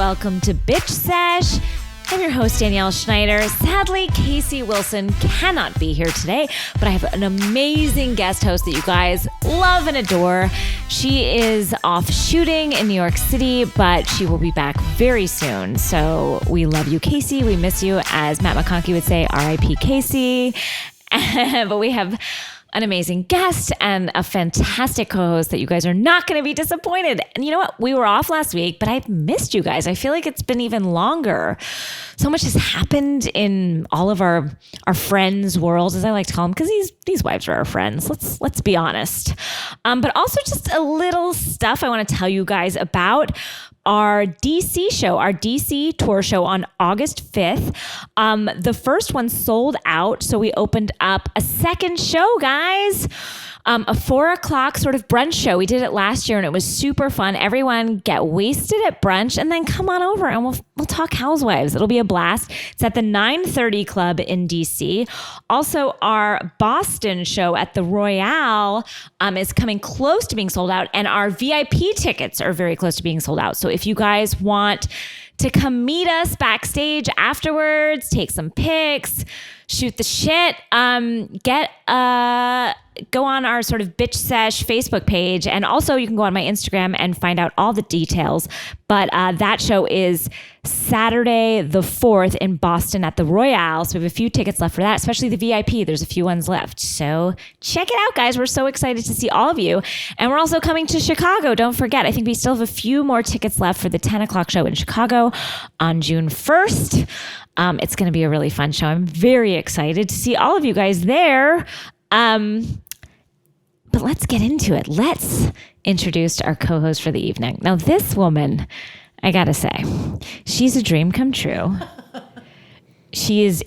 welcome to Bitchsesh. I'm your host, Danielle Schneider. Sadly, Casey Wilson cannot be here today, but I have an amazing guest host that you guys love and adore. She is off shooting in New York City, but she will be back very soon. So we love you, Casey. We miss you. As Matt McConkey would say, R.I.P. Casey. But we have an amazing guest and a fantastic co-host that you guys are not going to be disappointed. And you know what? We were off last week, but I've missed you guys. I feel like it's been even longer. So much has happened in all of our friends' worlds, as I like to call them, because these wives are our friends. Let's be honest. But also just a little stuff I want to tell you guys about our DC show, our DC tour show on August 5th. The first one sold out, so we opened up a second show, guys. A 4:00 sort of brunch show. We did it last year and it was super fun. Everyone get wasted at brunch and then come on over and we'll talk housewives. It'll be a blast. It's at the 930 Club in DC. Also, our Boston show at the Royale is coming close to being sold out, and our VIP tickets are very close to being sold out. So if you guys want to come meet us backstage afterwards, take some pics, shoot the shit, go on our sort of Bitchsesh Facebook page. And also you can go on my Instagram and find out all the details. But that show is Saturday the 4th in Boston at the Royale. So we have a few tickets left for that, especially the VIP. There's a few ones left. So check it out, guys. We're so excited to see all of you. And we're also coming to Chicago. Don't forget, I think we still have a few more tickets left for the 10 o'clock show in Chicago on June 1st. It's going to be a really fun show. I'm very excited to see all of you guys there. But let's get into it. Let's introduce our co-host for the evening. Now, this woman, I gotta say, she's a dream come true. She is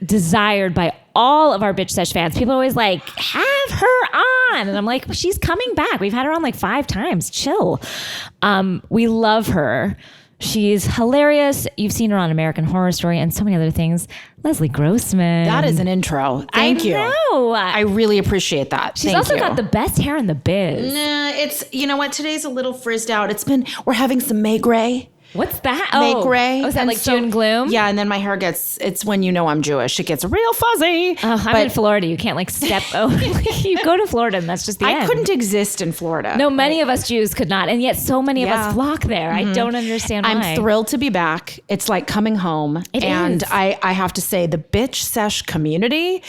desired by all of our Bitchsesh fans. People are always like, have her on. And I'm like, she's coming back. We've had her on like 5 times. Chill. We love her. She's hilarious. You've seen her on American Horror Story and so many other things. Leslie Grossman. That is an intro. Thank you. I really appreciate that. She's also got the best hair in the biz. Nah, it's, you know what? Today's a little frizzed out. We're having some May Gray. What's that? May Gray. Oh, is that like June gloom? Yeah, and then my hair it's when you know I'm Jewish. It gets real fuzzy. Oh, I'm in Florida. You can't like step over. You go to Florida and that's just the end. I couldn't exist in Florida. No, many of us Jews could not. And yet so many of us flock there. Mm-hmm. I don't understand why. I'm thrilled to be back. It's like coming home. It is. I have to say the Bitchsesh community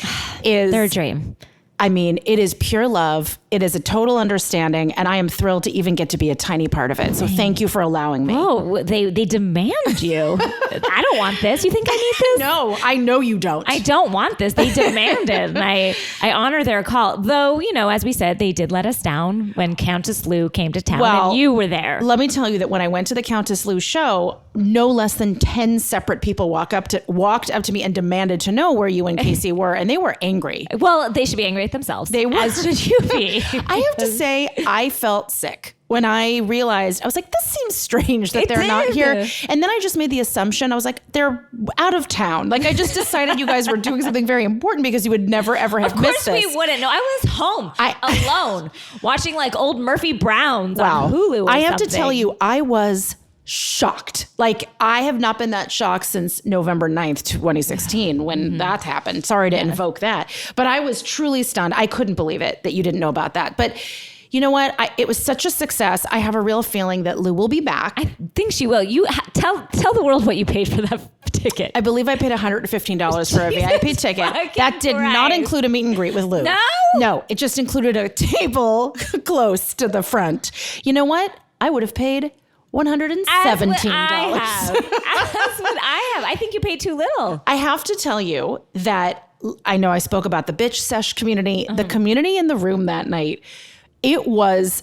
is... They're a dream. I mean, it is pure love. It is a total understanding, and I am thrilled to even get to be a tiny part of it. So thank you for allowing me. Oh, they demand you. I don't want this. You think I need this? No, I know you don't. I don't want this. They demand it, and I honor their call. Though, you know, as we said, they did let us down when Countess Lou came to town, and you were there. Let me tell you that when I went to the Countess Lou show, no less than 10 separate people walked up to me and demanded to know where you and Casey were, and they were angry. Well, they should be angry at themselves. They were. As should you be. I have to say, I felt sick when I realized, I was like, this seems strange that they're not here. And then I just made the assumption, I was like, they're out of town. Like I just decided you guys were doing something very important because you would never, ever have missed this. Of course we wouldn't. No, I was home alone watching like old Murphy Browns on Hulu or I have something. to tell you, I was shocked. Like I have not been that shocked since November 9th, 2016 when that happened. Sorry to invoke that, but I was truly stunned. I couldn't believe it that you didn't know about that. But you know what? It was such a success. I have a real feeling that Lou will be back. I think she will. You tell the world what you paid for that ticket. I believe I paid $115 for a VIP ticket. That did not include a meet and greet with Lou. No, it just included a table close to the front. You know what? I would have paid $117. That's what I have. I think you paid too little. I have to tell you that I know I spoke about the Bitchsesh community. The community in the room that night, it was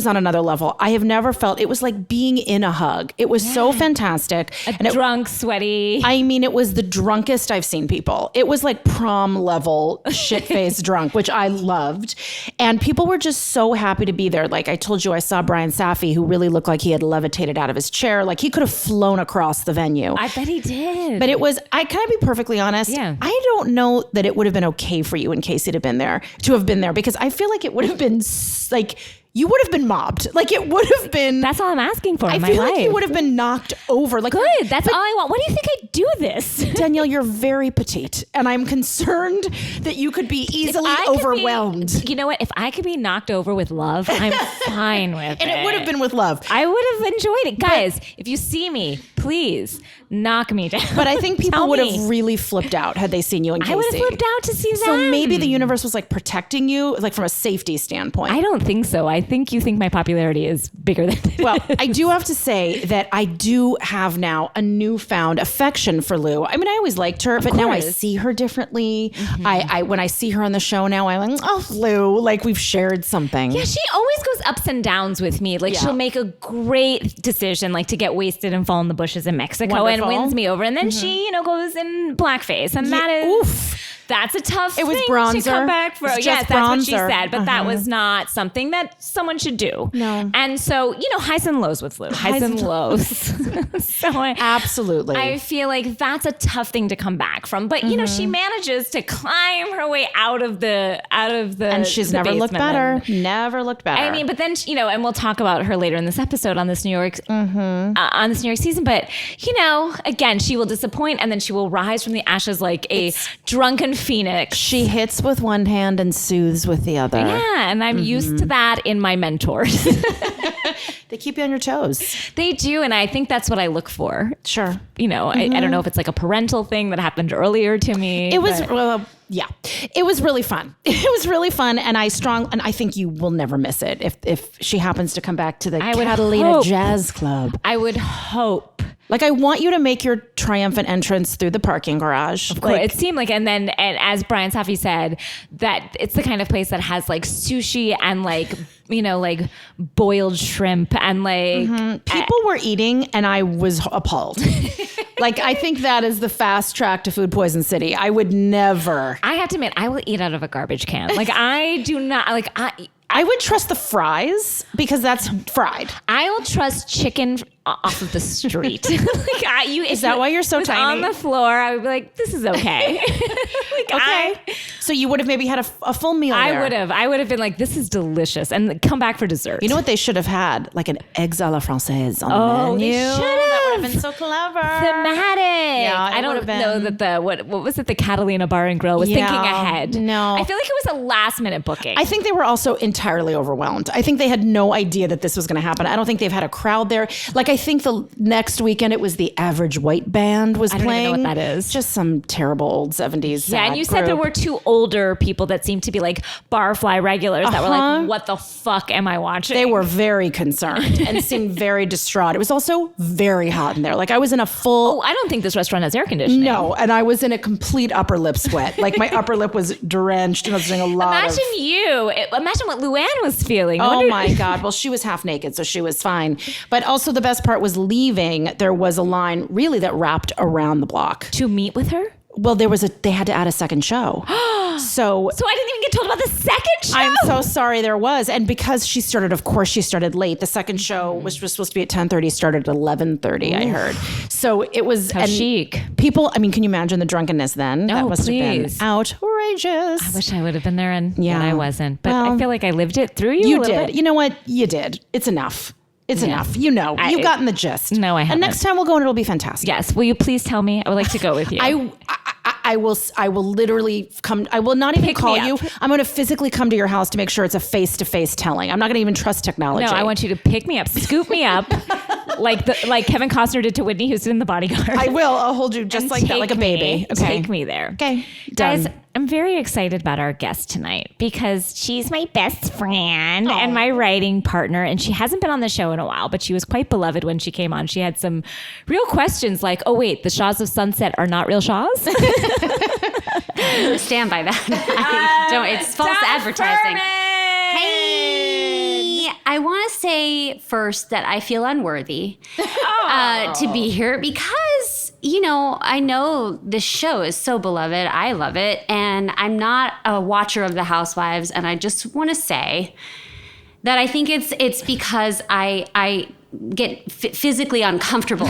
on another level. I have never felt, it was like being in a hug. It was so fantastic. Drunk, sweaty. I mean, it was the drunkest I've seen people. It was like prom level shit-faced drunk, which I loved. And people were just so happy to be there. Like I told you, I saw Brian Safi, who really looked like he had levitated out of his chair. Like he could have flown across the venue. I bet he did. But it was, can I be perfectly honest? Yeah. I don't don't know that it would have been okay for you in case it had been there to have been there, because I feel like it would have been like you would have been mobbed. Like it would have been. That's all I'm asking for in my life. I feel life. like you would have been knocked over. Like good. That's all I want. Why do you think I do this? Danielle, you're very petite, and I'm concerned that you could be easily overwhelmed. You know what? If I could be knocked over with love, I'm fine with it. And it would have been with love. I would have enjoyed it. Guys, if you see me, please knock me down. But I think people would have really flipped out had they seen you and Casey. I would have flipped out to see them. So maybe the universe was like protecting you, like from a safety standpoint. I don't think so. I think you think my popularity is bigger than it Well, is. I do have to say that I do have now a newfound affection for Lou. I mean, I always liked her, but now I see her differently. I when I see her on the show now, I'm like, oh, Lou, like we've shared something. Yeah, she always goes ups and downs with me. Like she'll make a great decision, like to get wasted and fall in the bushes in Mexico and wins me over. And then she, goes in blackface. And that is... That's a tough thing bronzer. to come back for. Yes, that's what she said. But that was not something that someone should do. No. And so, highs and lows with Lou. Highs and lows. So Absolutely. I feel like that's a tough thing to come back from. But, she manages to climb her way out of the and she's never looked better. Never looked better. I mean, but then, and we'll talk about her later in this episode on this New York on this New York season. But, again, she will disappoint and then she will rise from the ashes like a drunken phoenix. She hits with one hand and soothes with the other. Yeah, and I'm used to that in my mentors. They keep you on your toes. They do, and I think that's what I look for. Sure. I don't know if it's like a parental thing that happened earlier to me. It was, it was really fun. It was really fun, and I think you will never miss it if she happens to come back to the Catalina Jazz Club. I would hope. Like, I want you to make your triumphant entrance through the parking garage. Of course. It seemed like, and as Brian Safi said, that it's the kind of place that has like sushi and like, like boiled shrimp and like... People were eating and I was appalled. Like, I think that is the fast track to Food Poison City. I would never... I have to admit, I will eat out of a garbage can. Like, I do not... Like, I would trust the fries because that's fried. I will trust chicken off of the street. Is that why you're so tiny? On the floor, I would be like, this is okay. So you would have maybe had a full meal there. I would have been like, this is delicious. And come back for dessert. You know what they should have had? Like an eggs a la française on the menu. They should have. That would have been so clever. Thematic. Yeah, I don't know that what was it? The Catalina Bar and Grill was thinking ahead. No. I feel like it was a last minute booking. I think they were also entirely overwhelmed. I think they had no idea that this was going to happen. I don't think they've had a crowd there. Like, I think the next weekend it was the Average White Band was playing. I don't even know what that is. Just some terrible old 70s. Yeah, and you said there were two older people that seemed to be like barfly regulars that were like, what the fuck am I watching? They were very concerned and seemed very distraught. It was also very hot in there. Like, I was in a full... Oh, I don't think this restaurant has air conditioning. No, and I was in a complete upper lip sweat. Like, my upper lip was drenched and I was doing a lot Imagine what Luann was feeling. Oh my God. Well, she was half naked, so she was fine. But also the best part was leaving. There was a line really that wrapped around the block. To meet with her? Well, they had to add a second show. So I didn't even get told about the second show. I'm so sorry there was. And because she started late. The second show, which was supposed to be at 10:30, started at 11:30, I heard. So it was... How chic. People, I mean, can you imagine the drunkenness then? That must have been outrageous. I wish I would have been there and I wasn't. But well, I feel like I lived it through you. You did. Bit. You know what? You did. It's enough. It's enough. You've gotten the gist. No, I haven't. And next time we'll go and it'll be fantastic. Yes. Will you please tell me? I would like to go with you. I will literally come. I will not even call you. I'm going to physically come to your house to make sure it's a face-to-face telling. I'm not going to even trust technology. No, I want you to pick me up, scoop me up, like Kevin Costner did to Whitney Houston in The Bodyguard. I will. I'll hold you just like that, like a baby. Okay. Take me there. Okay. Done. Guys, I'm very excited about our guest tonight because she's my best friend and my writing partner, and she hasn't been on the show in a while, but she was quite beloved when she came on. She had some real questions like, oh wait, the Shahs of Sunset are not real Shahs? Stand by that. It's false advertising. Phirman! Hey, I want to say first that I feel unworthy to be here because, I know this show is so beloved. I love it. And I'm not a watcher of the Housewives. And I just want to say that I think it's because I get physically uncomfortable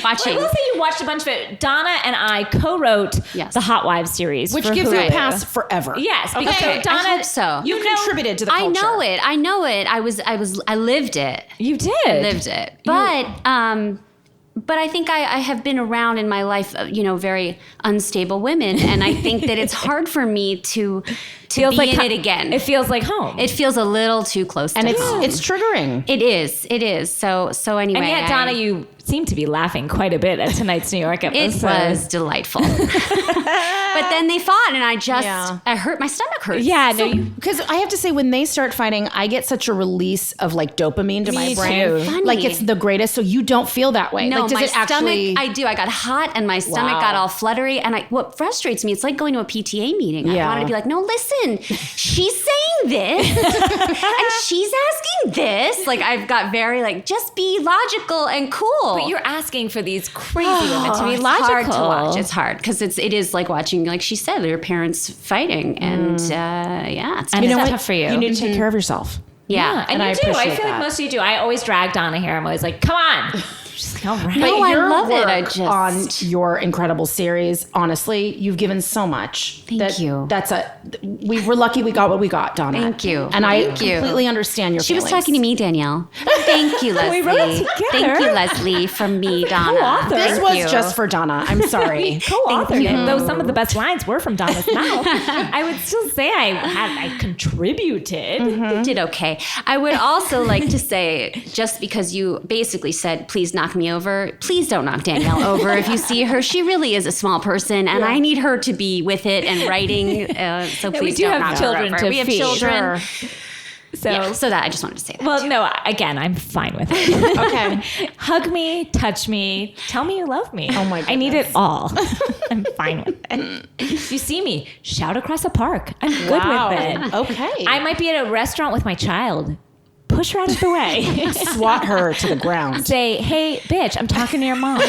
watching. I will say you watched a bunch of it. Dannah and I co-wrote the Hotwives series, which gives you a pass forever. Yes, because Okay, Dannah, I hope so. You contributed to the culture. I know it. I lived it. You did. I lived it. But I think I have been around in my life, very unstable women, and I think that it's hard for me to be in it again. It feels like home. It feels a little too close to home. It's triggering. It is. So anyway. And yet, Dannah, you seem to be laughing quite a bit at tonight's New York episode. It was delightful. But then they fought, and I hurt, my stomach hurts. Yeah, because I have to say, when they start fighting, I get such a release of like dopamine to my brain. too. Funny. Like it's the greatest. So you don't feel that way. No, like, does my it actually... stomach, I do. I got hot and my stomach got all fluttery. And what frustrates me, it's like going to a PTA meeting. I wanted to be like, no, listen, she's saying this and she's asking this. Like I've got very just be logical and cool. But you're asking for these crazy women to be it's logical. hard to watch. It's hard because it is like watching, like she said, your parents fighting. And it's tough for you. You need to take care of yourself. Yeah. And I you do. I appreciate feel that. like most of you do. I always drag Dannah here. I'm always like, come on. She's like, all right. But I your love it. work I just- on your incredible series, honestly, you've given so much. Thank you. We were lucky we got what we got, Dannah. Thank you. And I Thank you. completely understand your She was feelings. talking to me, Danielle. Thank you, Leslie. We wrote it together. Thank you, Leslie, from me, Dannah. co-author. This Thank was you. just for Dannah. I'm sorry. Co-authored it, though some of the best lines were from Dannah's mouth. I would still say I contributed. You did okay. I would also like to say, just because you basically said, please knock me over, please don't knock Danielle over if you see her. She really is a small person, and I need her to be with it and writing. So please we do don't have knock children her over. to We have feed. children. Sure. So that I just wanted to say that. well, no, again, I'm fine with it. Okay. Hug me, touch me, tell me you love me. Oh my I need it goodness. all. I'm fine with it. You see me, shout across a park. I'm good Wow. with it. Okay. I might be at a restaurant with my child. Push her out of the way. Swat her to the ground. Say, hey, bitch, I'm talking to your mom.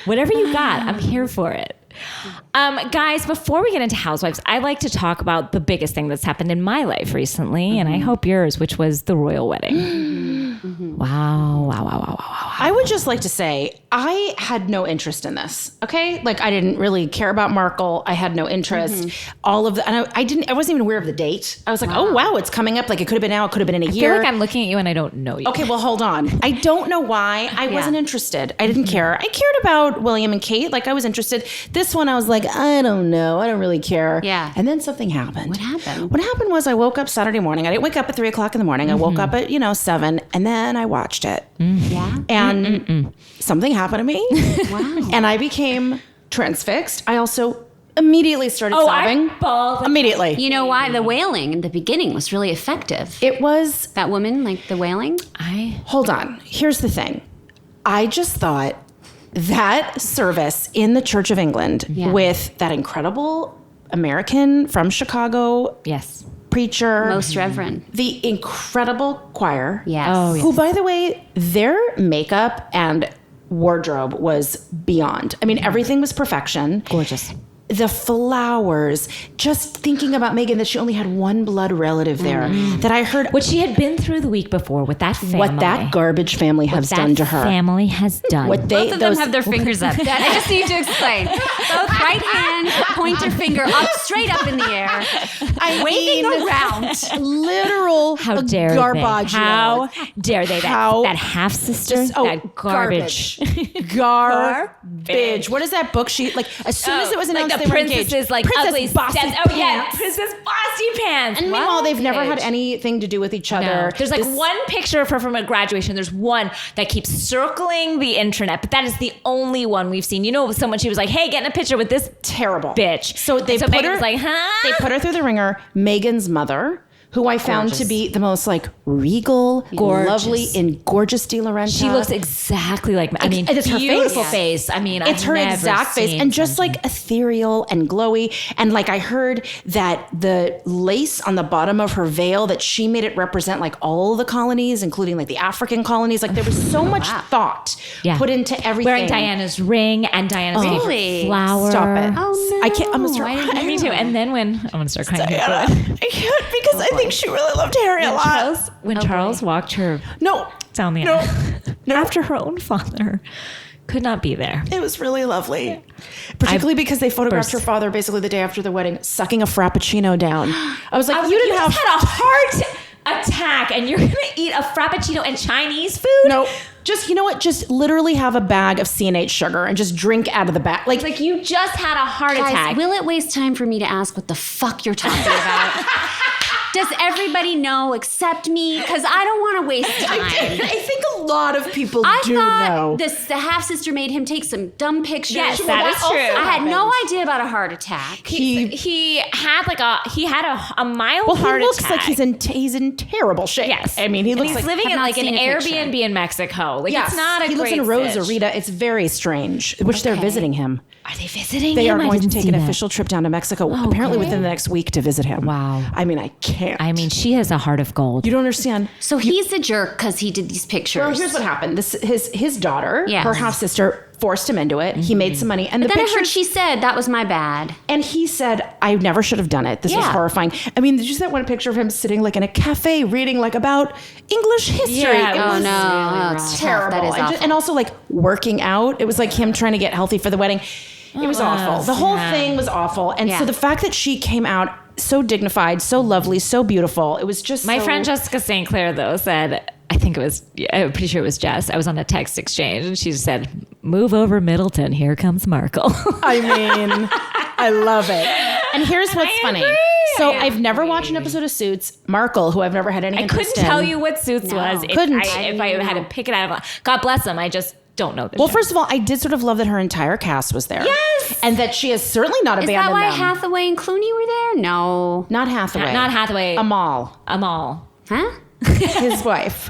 Whatever you got, I'm here for it. Guys, before we get into Housewives, I like to talk about the biggest thing that's happened in my life recently, and I hope yours, which was the royal wedding. Wow. I would just like to say, I had no interest in this. Okay. Like I didn't really care about Markle. I had no interest. All of the, and I wasn't even aware of the date. I was like, oh wow, it's coming up. Like it could have been now. It could have been in a I year. feel like I'm looking at you and I don't know you. Okay, well, hold on. I don't know why. I wasn't interested. I didn't care. I cared about William and Kate. Like, I was interested. This one, I was like, I don't know. I don't really care. Yeah. And then something happened. What happened? What happened was I woke up Saturday morning. I didn't wake up at 3 o'clock in the morning. I woke up at, 7. And then I watched it. Yeah. And something happened to me. Wow. And I became transfixed. I also immediately started sobbing. I bawled. Immediately. You know why? The wailing in the beginning was really effective. It was... That woman, like the wailing? Hold on. Here's the thing. I just thought that service in the Church of England with that incredible American from Chicago Yes. preacher, Most Reverend. the incredible choir, Yes. Oh, yeah. who, by the way, their makeup and wardrobe was beyond. I mean, everything was perfection. Gorgeous. The flowers, just thinking about Meghan, that she only had one blood relative there, that I heard What she had been through the week before with that family. what that garbage family has that done to her. family has done. What they, Both of them have their fingers up. I just need to explain. Both right hand, pointer finger up, straight up in the air, waving around. literal How dare garbage. they? How dare they? How- That half sister, that garbage. Garbage. What is that book? She like as soon as it was announced like they the were engaged. princesses, like Princess ugly Bossy steps. Oh yeah, Pants. Princess Bossy Pants. And meanwhile, they've never had Garbage. anything to do with each other. No. There's like This- one picture of her from a graduation. There's one that keeps circling the internet, but that is the only one we've seen. You know, someone she was like, "Hey, get in a picture with this terrible bitch." So they And so put Megan her was like, "Huh?" They put her through the ringer. Meghan's mother, who I found to be the most like regal, Gorgeous. lovely, and gorgeous De Laurentiis. She looks exactly like. I mean, it's her face. beautiful face. I mean, It's I've her never exact face, seen and just something. like ethereal and glowy. And like I heard that the lace on the bottom of her veil, that she made it represent like all the colonies, including like the African colonies. Like there was so much thought put into everything. wearing Diana's ring and Diana's Really? favorite flower. Stop it. Oh no! I can't. I'm gonna start Why didn't crying. Me too. And then when I'm gonna start crying. I can't because I think think she really loved Harry a lot. When Charles walked her down the aisle after her own father could not be there. It was really lovely. Particularly because they photographed her father basically the day after the wedding sucking a Frappuccino down. I was like, you didn't have... had a heart attack and you're going to eat a Frappuccino and Chinese food? No. Just, you know what? Just literally have a bag of C&H sugar and just drink out of the bag. Like you just had a heart attack. Will it waste time for me to ask what the fuck you're talking about? Does everybody know except me? Because I don't want to waste time. I think a lot of people I do know. thought the half-sister made him take some dumb pictures. Yes, that is true. I had no idea about a heart attack. He had a mild heart he looks attack. like he's in terrible shape. Yes. I mean, he looks he's like... living in not like an seen a picture. Airbnb in Mexico. Like Yes. it's not a he lives great in stitch. Rosarita. It's very strange, which they're visiting him. Are they visiting They him? are I going to didn't take see an that. official trip down to Mexico, apparently within the next week to visit him. Wow. I mean, I can't. I mean, she has a heart of gold. You don't understand. So he's a jerk because he did these pictures. Well, here's what happened. His daughter, Yes. her half-sister, forced him into it. He made some money. And But the then I pictures... heard she said that was my bad. And he said, I never should have done it. This was Yeah. horrifying. I mean, did you see that one picture of him sitting like in a cafe reading like about English history? Yeah, It oh, was no. It's tough. terrible. That is And, awful. and also like working out. It was like him trying to get healthy for the wedding. It was awful. The whole thing was awful. And Yeah. so the fact that she came out so dignified, so lovely, so beautiful, it was just My so... friend Jessica St. Clair, though, said, I'm pretty sure it was Jess. I was on a text exchange and she said, move over Middleton. Here comes Markle. I mean, I love it. And here's what's funny. agree. So I I've never watched an episode of Suits. Markle, who I've never had any I interest couldn't in. tell you what Suits was. Couldn't. If I had to pick it out of... God bless them. I just don't know. Well, first of all, I did sort of love that her entire cast was there. Yes! And that she has certainly not Is that abandoned why them. Hathaway and Clooney were there? No. Not Hathaway. Not Hathaway. Amal, Amal. Huh? his wife.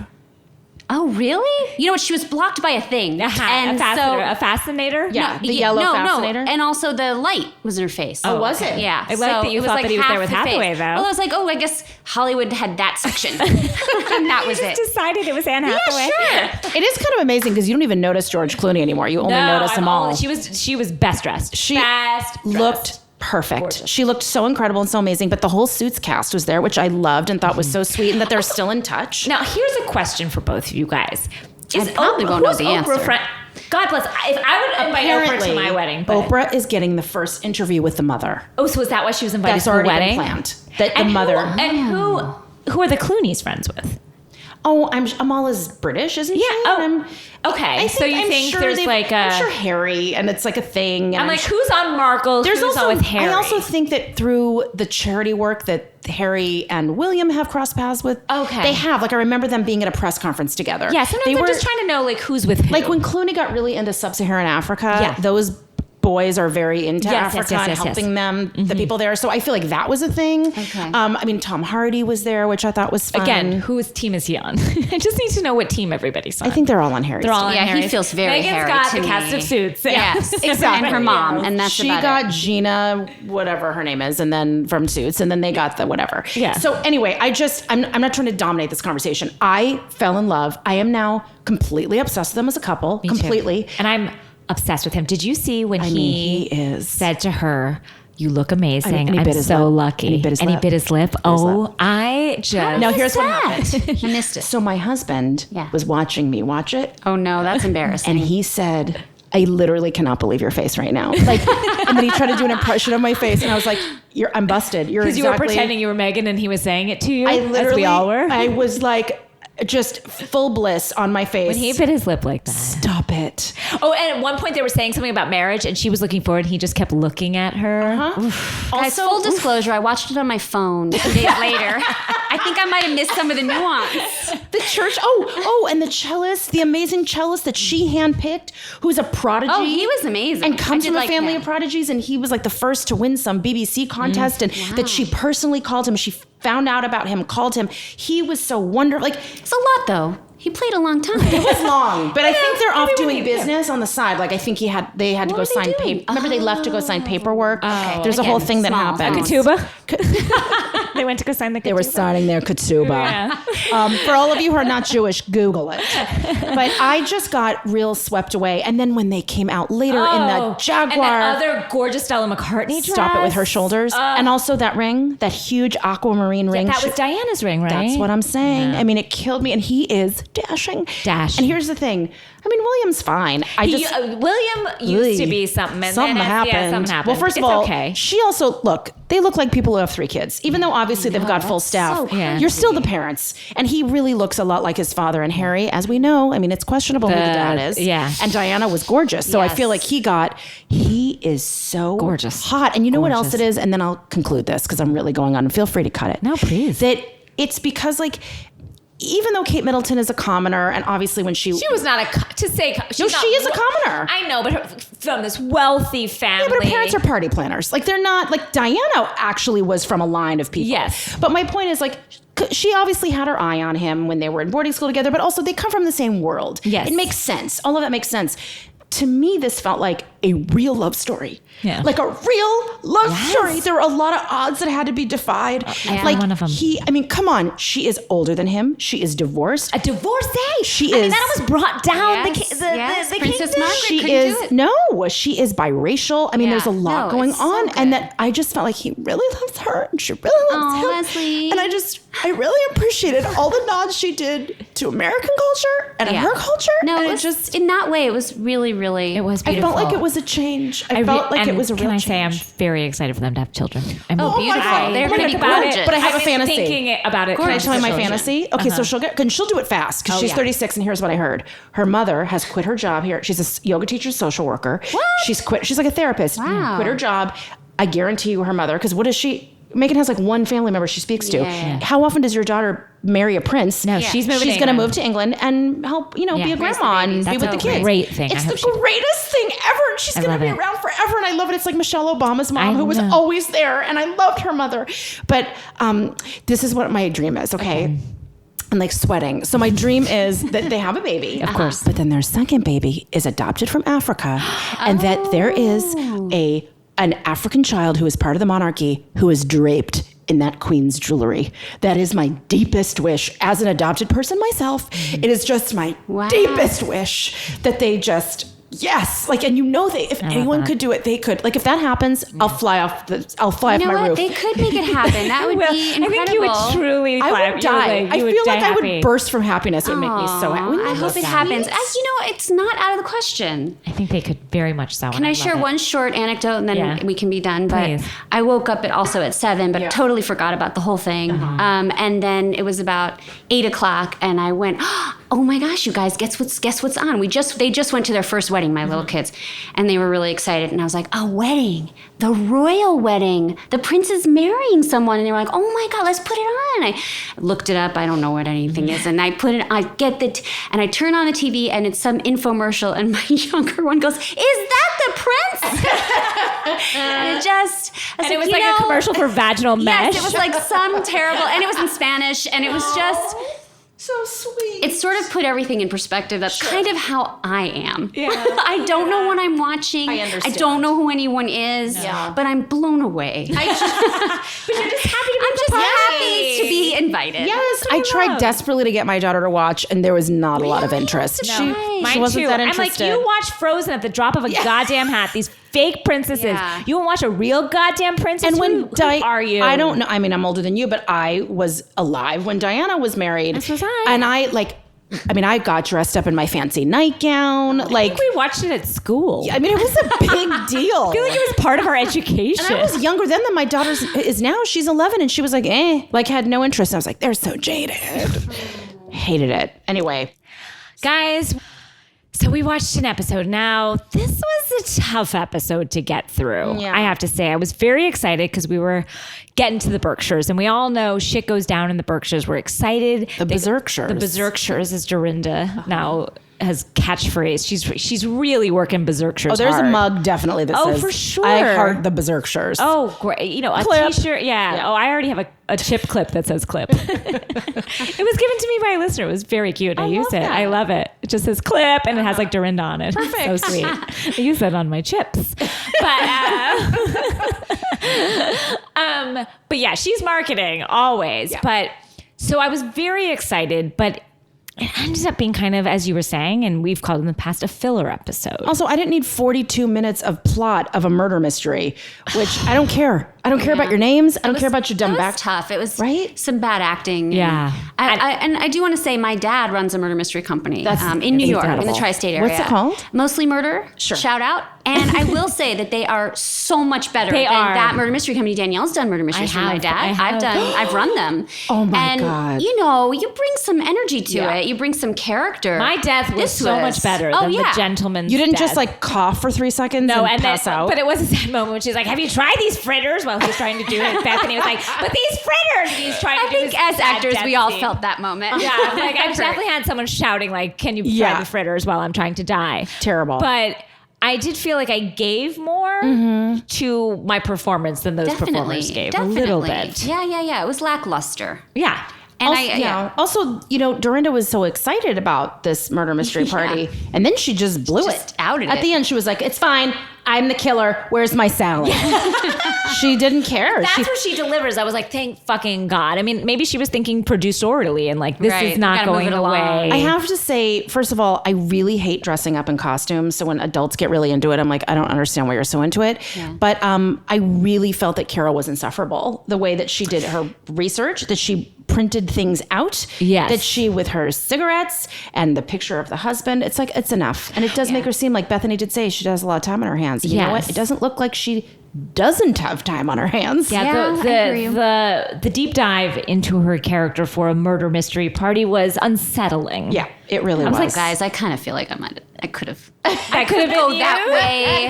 Oh, really? You know what? She was blocked by a thing. A fascinator? Yeah, the yellow fascinator. And also the light was in her face. Oh, was it? Yeah. I like that you it was thought that he was there half with the Hathaway, face. though. Well, I was like, oh, I guess Hollywood had that section. And that was it. Decided it was Anne Hathaway. Yeah, sure. It is kind of amazing because you don't even notice George Clooney anymore. You only notice Amal. She was best dressed. She best dressed. looked perfect. Gorgeous. She looked so incredible and so amazing. But the whole Suits cast was there, which I loved and thought was so sweet, and that they're still in touch. Now, here's a question for both of you guys. I probably won't know who's the Oprah answer. God bless. If I would invite Oprah to my wedding, but, Oprah is getting the first interview with the mother. oh, so is that why she was invited That's to the already wedding? been planned. That the And mother. who are the Clooney's friends with? Oh, Amal is British, isn't she? Oh, And okay. So you think there's like a... I'm sure Harry, and it's like a thing. And I'm like, who's on Markle? There's who's also on with Harry? I also think that through the charity work that Harry and William have crossed paths with, Okay. they have. Like I remember them being at a press conference together. yeah, sometimes I'm just trying to know like who's with who. like when Clooney got really into sub-Saharan Africa. Yeah. Those boys are very into Yes, Africa yes, and helping them, Mm-hmm. the people there. So I feel like that was a thing. Okay. I mean, Tom Hardy was there, which I thought was fun. Again, whose team is he on? I just need to know what team everybody's on. I think they're all on Harry's they're all team. on Yeah, he Harry's. feels very Megan's Harry got to the cast me. of Suits. Yes, exactly. And her mom, and that's she about got it. Gina, whatever her name is, and then from Suits, and then they got the whatever. Yeah. So anyway, I'm not trying to dominate this conversation. I fell in love. I am now completely obsessed with them as a couple. Me too. Completely. And I'm obsessed with him. Did you see when he is said to her, "You look amazing. And he I'm bit his so lip. lucky." And he bit his lip. bit his lip. his Oh, lip. I just Now here's what that? happened. I missed it. So my husband Yeah. was watching me watch it, Oh no, that's embarrassing. and he said, I literally cannot believe your face right now. Like, and then he tried to do an impression of my face, and I was like, I'm busted. You're because exactly. you were pretending you were Megan and he was saying it to you. I literally, as we all were. I was like, just full bliss on my face. when he bit his lip like that. Stop it. Oh, and at one point they were saying something about marriage, and she was looking forward, and he just kept looking at her. Guys, full disclosure, I watched it on my phone 2 days later. I think I might have missed some of the nuance. The church. And the cellist, the amazing cellist that she handpicked, who's a prodigy. Oh, he was amazing. And comes I did from a like family him. of prodigies, and he was like the first to win some BBC contest, and that she personally called him. She found out about him, called him. He was so wonderful. Like, It's a lot, though. He played a long time. it was long, but I think they're off maybe doing we- business on the side. Like I think they had to go What were they sign doing? paper. Remember they left to go sign paperwork. There's a again, whole thing that small happened. things. Tuba. They went to go sign the ketubah. They were signing their ketubah. For all of you who are not Jewish, Google it. But I just got real swept away. And then when they came out later in the Jaguar. And that other gorgeous Stella McCartney dress. Stop it with her shoulders. And also that ring, that huge aquamarine ring. That was Diana's ring, right? That's what I'm saying. Yeah. I mean, it killed me. And he is dashing. And here's the thing. I mean, William's fine. William used to be something. And something happened. Yeah, something happened. Well, first of all, she also, look, they look like people who have 3 kids. Even though obviously they've got full staff. You're still the parents. And he really looks a lot like his father. And Harry, as we know, I mean, it's questionable who the dad is. Yeah. And Diana was gorgeous. So I feel like he is so gorgeous. Hot. And you know what else it is? And then I'll conclude this because I'm really going on. Feel free to cut it. No, please. That it's because even though Kate Middleton is a commoner, and obviously when she was not she is a commoner. I know, but from this wealthy family. Yeah, but her parents are party planners. Like they're not like Diana actually was from a line of people. Yes, but my point is like she obviously had her eye on him when they were in boarding school together, but also they come from the same world. Yes, it makes sense. All of that makes sense. To me, this felt like a real love story. Yeah. Like a real love story. There were a lot of odds that had to be defied. Like one of them. I mean, come on. She is older than him. She is divorced. A divorcee. She is. I mean, that was brought down. The Princess Margaret she couldn't is. do it. No, she is biracial. I mean, there's a lot going it's on. So and that I just felt like he really loves her and she really loves him. Leslie. And I really appreciated all the nods she did to American culture and her culture. No, and it was just in that way. It was really, really. It was I beautiful. felt like it was a change. I felt like it was a real change. Can I say I'm very excited for them to have children? beautiful. They're going to be gorgeous. But I have a fantasy. Thinking about it. Can I tell you my fantasy? Okay, so she'll do it fast because she's 36, and here's what I heard. Her mother has quit her job here. She's a yoga teacher, social worker. What? She's like a therapist. Wow. Quit her job. I guarantee you her mother, because what is she? Megan has like one family member she speaks to. Yeah. How often does your daughter marry a prince? No, she's moving. She's going to move to England and help, be a grandma and be with the kids. Great thing. It's the greatest thing ever. And she's going to be around forever. And I love it. It's like Michelle Obama's mom, who was always there. And I loved her mother. But this is what my dream is, okay? And like sweating. So my dream is that they have a baby, of course. But then their second baby is adopted from Africa. And that there is an African child who is part of the monarchy who is draped in that queen's jewelry. That is my deepest wish as an adopted person myself. It is just my deepest wish that they just and if anyone could do it, they could. Like if that happens, I'll fly off my roof. They could make it happen. That would be incredible. I think you would truly I would die. I feel like I would burst from happiness. It would make me so happy. I hope it happens. It's not out of the question. I think they could very much so. Can I share one short anecdote and then we can be done? Please. But I woke up at 7, but totally forgot about the whole thing. And then it was about 8:00 and I went, oh my gosh, you guys, guess what's on? They just went to their first wedding, my little kids, and they were really excited. And I was like, a wedding, the royal wedding. The prince is marrying someone. And they were like, oh my God, let's put it on. I looked it up. I don't know what anything is. And I and I turn on the TV and it's some infomercial. And my younger one goes, is that the prince? And it was like a commercial for vaginal mesh. Yes, it was like some terrible, and it was in Spanish. And it was just... So sweet. It sort of put everything in perspective. That's kind of how I am. Yeah. I don't know what I'm watching. I understand. I don't know who anyone is. No. But I'm blown away. But you're just happy to be I'm just happy to be invited. Yes, I tried desperately to get my daughter to watch, and there was not a lot of interest. She wasn't that interested. I'm like, you watch Frozen at the drop of a goddamn hat. These fake princesses. Yeah. You won't watch a real goddamn princess? And who are you? I don't know. I mean, I'm older than you, but I was alive when Diana was married. This was I. And I got dressed up in my fancy nightgown. I think we watched it at school. I mean, it was a big deal. I feel like it was part of our education. And I was younger then than my daughter is now. She's 11 and she was like, had no interest. And I was like, they're so jaded. Hated it. Anyway. Guys, so we watched an episode. Now, this was a tough episode to get through. Yeah. I have to say, I was very excited because we were getting to the Berkshires, and we all know shit goes down in the Berkshires. We're excited. The BeSerkshires. The BeSerkshires, as Dorinda now has catchphrase. She's really working BeSerkshires. Oh, there's hard. a mug definitely that says, for sure. I heart the BeSerkshires. Oh, great. A clip. t-shirt. Yeah. Oh, I already have a chip clip that says clip. It was given to me by a listener. It was very cute. I use it. That. I love it. It just says clip and it has like Dorinda on it. Perfect. So sweet. I use that on my chips. But But yeah, she's marketing always. Yeah. But so I was very excited, but it ended up being kind of, as you were saying, and we've called in the past, a filler episode. Also, I didn't need 42 minutes of plot of a murder mystery, which I don't care. I don't care about your names. I don't care about your dumb back. It was tough. It was Right? some bad acting. Yeah. And I do want to say my dad runs a murder mystery company in New York, in the incredible. tri-state area. What's it called? Mostly Murder. Sure. Shout out. And I will say that they are so much better They than are. that murder mystery company. Danielle's done murder mysteries for my dad. I've run them. Oh my and, God. you know, you bring some energy to Yeah. it. You bring some character. My death was so much better than the gentleman's You didn't death. just like cough for 3 seconds No, and and pass then, out. but it was a sad moment when she's like, "Have you tried these fritters?" While he's trying to do it, Bethany was like, "But these fritters!" And he's trying to I do think his as sad actors, death we all scene. felt that moment. Yeah, like I've definitely had someone shouting, like, "Can you try Yeah. the fritters?" while I'm trying to die. Terrible. But I did feel like I gave more to my performance than those performers gave. Definitely. A little bit. Yeah. It was lackluster. Yeah. And Also, you know, Dorinda was so excited about this murder mystery party, and then she just blew Just it. outed At it. the end, she was like, "It's fine. I'm the killer. Where's my salad?" She didn't care. That's She- where she delivers. I was like, thank fucking God. I mean, maybe she was thinking producerially and like, this Right. is not Gotta move going it along. away. I have to say, first of all, I really hate dressing up in costumes. So when adults get really into it, I'm like, I don't understand why you're so into it. Yeah. But I really felt that Carol was insufferable. The way that she did her research, that she printed things out. Yes. That she, with her cigarettes and the picture of the husband, it's like, it's enough. And it does make her seem like Bethany did say she has a lot of time on her hands. And you know what? Yes. It doesn't look like she doesn't have time on her hands. Yeah, Yeah, I hear you. the deep dive into her character for a murder mystery party was unsettling. Yeah, it really I was. was like, guys, I kind of feel like I could have. That could have go been that you. way.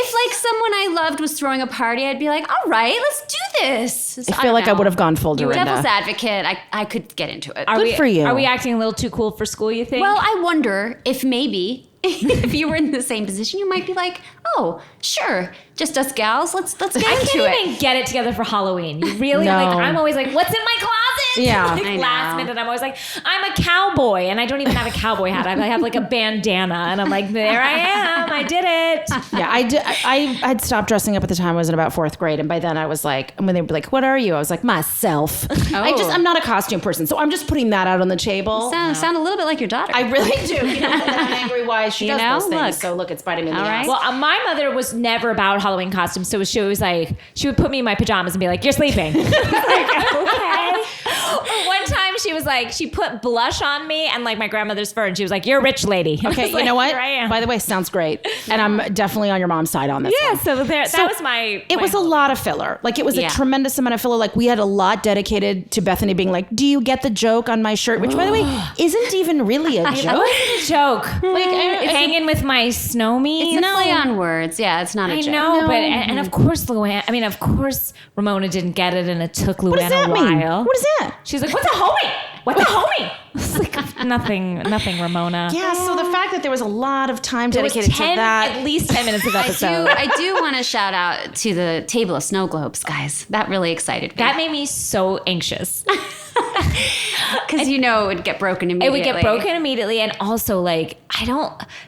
If like someone I loved was throwing a party, I'd be like, all right, let's do this. I feel like I would have gone full Dorinda. Devil's advocate. I could get into it. Are Good for you. Are we acting a little too cool for school, you think? Well, I wonder if maybe if you were in the same position, you might be like, oh, sure, just us gals. Let's get I into can't it. even get it together for Halloween. You really No. like. I'm always like, "What's in my closet?" Yeah. like I know. last minute, I'm always like, "I'm a cowboy," and I don't even have a cowboy hat. I have like a bandana, and I'm like, "There I am. I did it." Yeah, I did. I'd stopped dressing up at the time I was in about 4th grade, and by then I was like, and when they were like, "What are you?" I was like, "Myself." I'm not a costume person, so I'm just putting that out on the table. Sound a little bit like your daughter. I really do. You know, and I'm angry why she You does know? those things. Look. So look, it's biting me in the All ass. right. Well, my mother was never about Halloween costumes, so she was like, she would put me in my pajamas and be like, "You're sleeping." I was like, okay. Or one time she was like, she put blush on me and like my grandmother's fur, and she was like, "You're a rich lady." And I Okay, was you like, know what? "Here I am." By the way, sounds great, and I'm definitely on your mom's side on this. Yeah, one. so that So was my. It was a lot of filler. Like it was a Yeah. tremendous amount of filler. Like we had a lot dedicated to Bethany being like, "Do you get the joke on my shirt?" Which, by the way, isn't even really a It joke. wasn't a joke. Like Hanging with my snowmies. it's a play on words. Yeah, it's not a I joke. know, but and of course Luann. I mean, of course Ramona didn't get it, and it took Luann what does that a mean? while. What is that? She's like, "What's a homie? What's a homie?" It's like nothing, Ramona. Yeah, so the fact that there was a lot of time There was dedicated to that. at least 10 minutes of episode. I do want to shout out to the table of snow globes, guys. That really excited me. That made me so anxious. Because you know it would get broken It immediately. would get broken immediately, and also like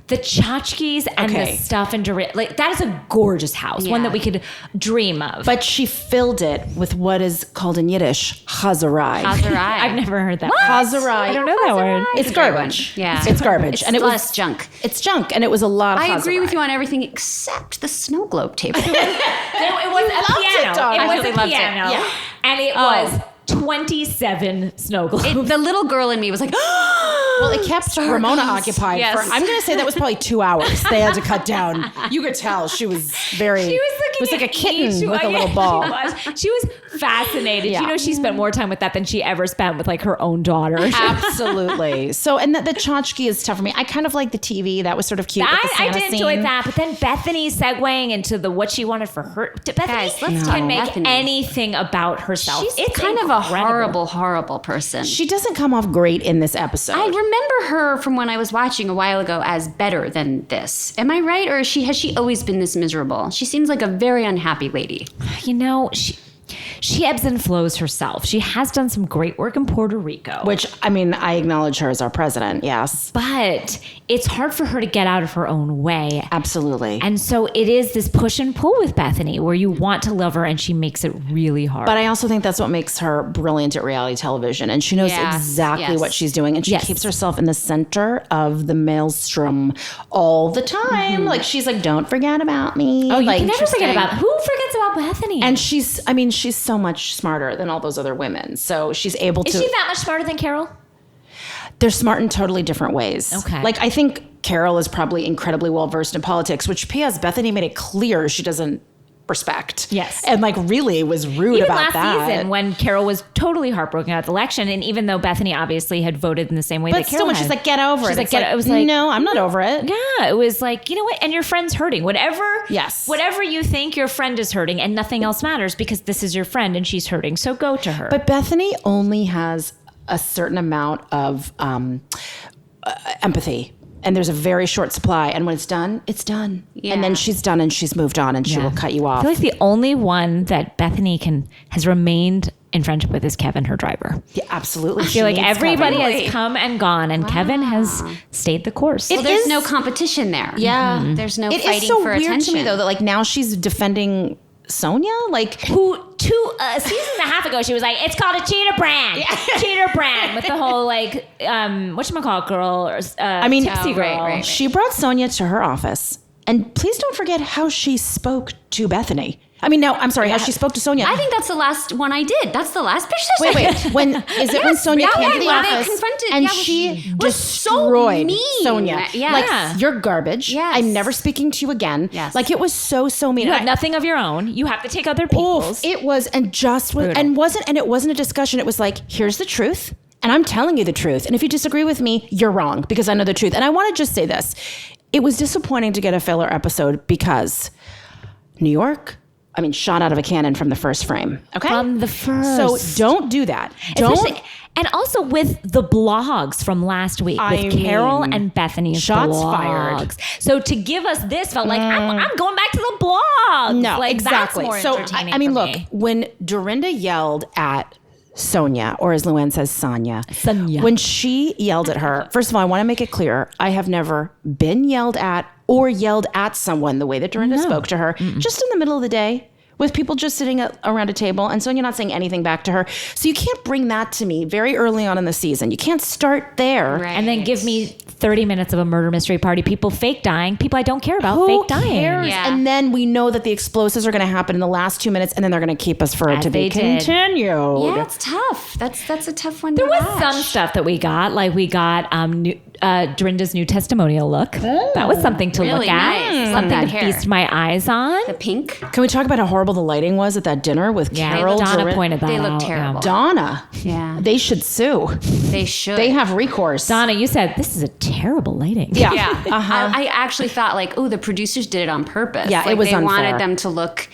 the tchotchkes and Okay. the stuff and like that is a gorgeous house, one Yeah. that we could dream of. But she filled it with what is called in Yiddish, chazarai. I've never heard that. Chazarai. I don't know that word. It's a great garbage. one. Yeah. It's garbage. It's and it less was junk. It's junk, and it was a lot of I agree with chazarai. you on everything except the snow globe table. It was a loved it, piano. Donna. It I was really a loved it. piano. Yeah. And it was 27 snow globes. The little girl in me was like, Well, it kept Ramona occupied Yes. for, I'm going to say that was probably 2 hours they had to cut down. You could tell she was very, She was looking it was like a at kitten each with a one. little Yeah, ball. She was fascinated. Yeah. You know, she spent more time with that than she ever spent with like her own daughter. Absolutely. So, and the tchotchke is tough for me. I kind of like the TV. That was sort of cute. with the I Santa did enjoy scene. that, but then Bethany segueing into what she wanted for her. Bethany Guys, let's talk can make Bethany. anything about herself. she's It's kind incredible. of a horrible person. She doesn't come off great in this episode. I remember her from when I was watching a while ago as better than this. Am I right? Or has she always been this miserable? She seems like a very unhappy lady. You know, she ebbs and flows herself. She has done some great work in Puerto Rico. Which, I mean, I acknowledge her as our president, yes. But it's hard for her to get out of her own way. Absolutely. And so it is this push and pull with Bethany where you want to love her and she makes it really hard. But I also think that's what makes her brilliant at reality television. And she knows exactly what she's doing. And she keeps herself in the center of the maelstrom all the time. Like, she's like, don't forget about me. Oh, you like, can never forget about who forgets about Bethany? And she's so much smarter than all those other women. So she's able to. Is she that much smarter than Carol? They're smart in totally different ways. Okay. Like, I think Carol is probably incredibly well versed in politics, which P.S. Bethany made it clear she doesn't respect. Yes. And like really was rude even about last that. season when Carol was totally heartbroken about the election, and even though Bethany obviously had voted in the same way But that Carol still, when had, she's like, get over she's it. like, It was no, I'm not over it. Yeah, it was like, you know what? And your friend's hurting. Whatever you think your friend is hurting, and nothing else matters because this is your friend and she's hurting. So go to her. But Bethany only has a certain amount of empathy. And there's a very short supply. And when it's done, it's done. Yeah. And then she's done and she's moved on and she will cut you I off. feel like the only one that Bethany has remained in friendship with is Kevin, her driver. Yeah, absolutely. I feel like everybody has come and gone, and Kevin has stayed the course. Well, there's no competition there. Yeah. There's no It fighting is so for weird attention. to me, though, that like now she's defending Sonia. Like, who 2 seasons and a half ago she was like, it's called a cheater brand. Cheater brand with the whole like whatchamacallit girl or tipsy girl. right. She brought Sonia to her office. And please don't forget how she spoke to Bethany. I mean, no, I'm sorry, how she spoke to Sonia. I think that's the last one I did. That's the last Bitchsesh. Wait. When is it when Sonia came to the office and she was destroyed so mean. Sonia? Yeah. Like, you're garbage. Yes. I'm never speaking to you again. Yes. Like, it was so mean. You have nothing of your own. You have to take other people's. It was, and it wasn't a discussion. It was like, here's the truth. And I'm telling you the truth. And if you disagree with me, you're wrong because I know the truth. And I want to just say this. It was disappointing to get a filler episode because New York, shot out of a cannon from the first frame. Okay? From the first. So don't do that. And also with the blogs from last week with Carol and Bethany's shots blogs. fired. So to give us this felt like I'm going back to the blog. No, like, exactly. That's more So entertaining I mean, for look, me. when Dorinda yelled at Sonia, or as Luann says, Sonia. When she yelled at her, first of all, I want to make it clear, I have never been yelled at or yelled at someone the way that Dorinda spoke to her, just in the middle of the day with people just sitting around a table and Sonia not saying anything back to her. So you can't bring that to me very early on in the season. You can't start there. Right. And then give me 30 minutes of a murder mystery party. People fake dying. People I don't care about Who fake dying. cares? Yeah. And then we know that the explosives are going to happen in the last 2 minutes, and then they're going to keep us for it As to be they did. continued. Yeah, it's tough. That's a tough one There to was watch. some stuff that we got. Like we got Dorinda's new testimonial look. That was something to Really look at. nice. Something That to hair. feast my eyes on. The pink. Can we talk about how horrible the lighting was at that dinner with Carol? Donna Dorinda? pointed that They out. look terrible. Donna. Yeah. They should sue. They should. They have recourse. Donna, you said this is a terrible lighting. Yeah. Yeah. Uh-huh. I actually thought like, oh, the producers did it on purpose. Yeah, like, it was they unfair. wanted them to look.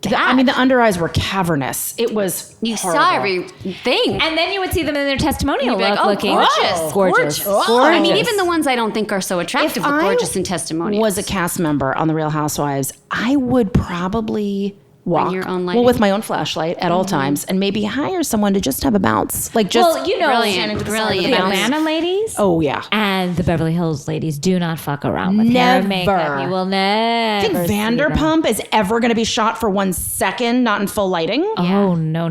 The under eyes were cavernous. It was You horrible. saw everything. And then you would see them in their testimonial You'd be like, look oh, looking gorgeous. gorgeous. Oh. I mean, even the ones I don't think are so attractive If look I gorgeous in testimonials. was a cast member on The Real Housewives, I would probably walk your own lighting? with my own flashlight at all times and maybe hire someone to just have a bounce. Like just Well, you know, Brilliant, to the side of the brilliant. bounce. Atlanta ladies Oh yeah. and the Beverly Hills ladies do not fuck around with hair and makeup. Never. You will never. Think see them. Vanderpump is ever going to be shot for 1 second, not in full lighting? Oh no.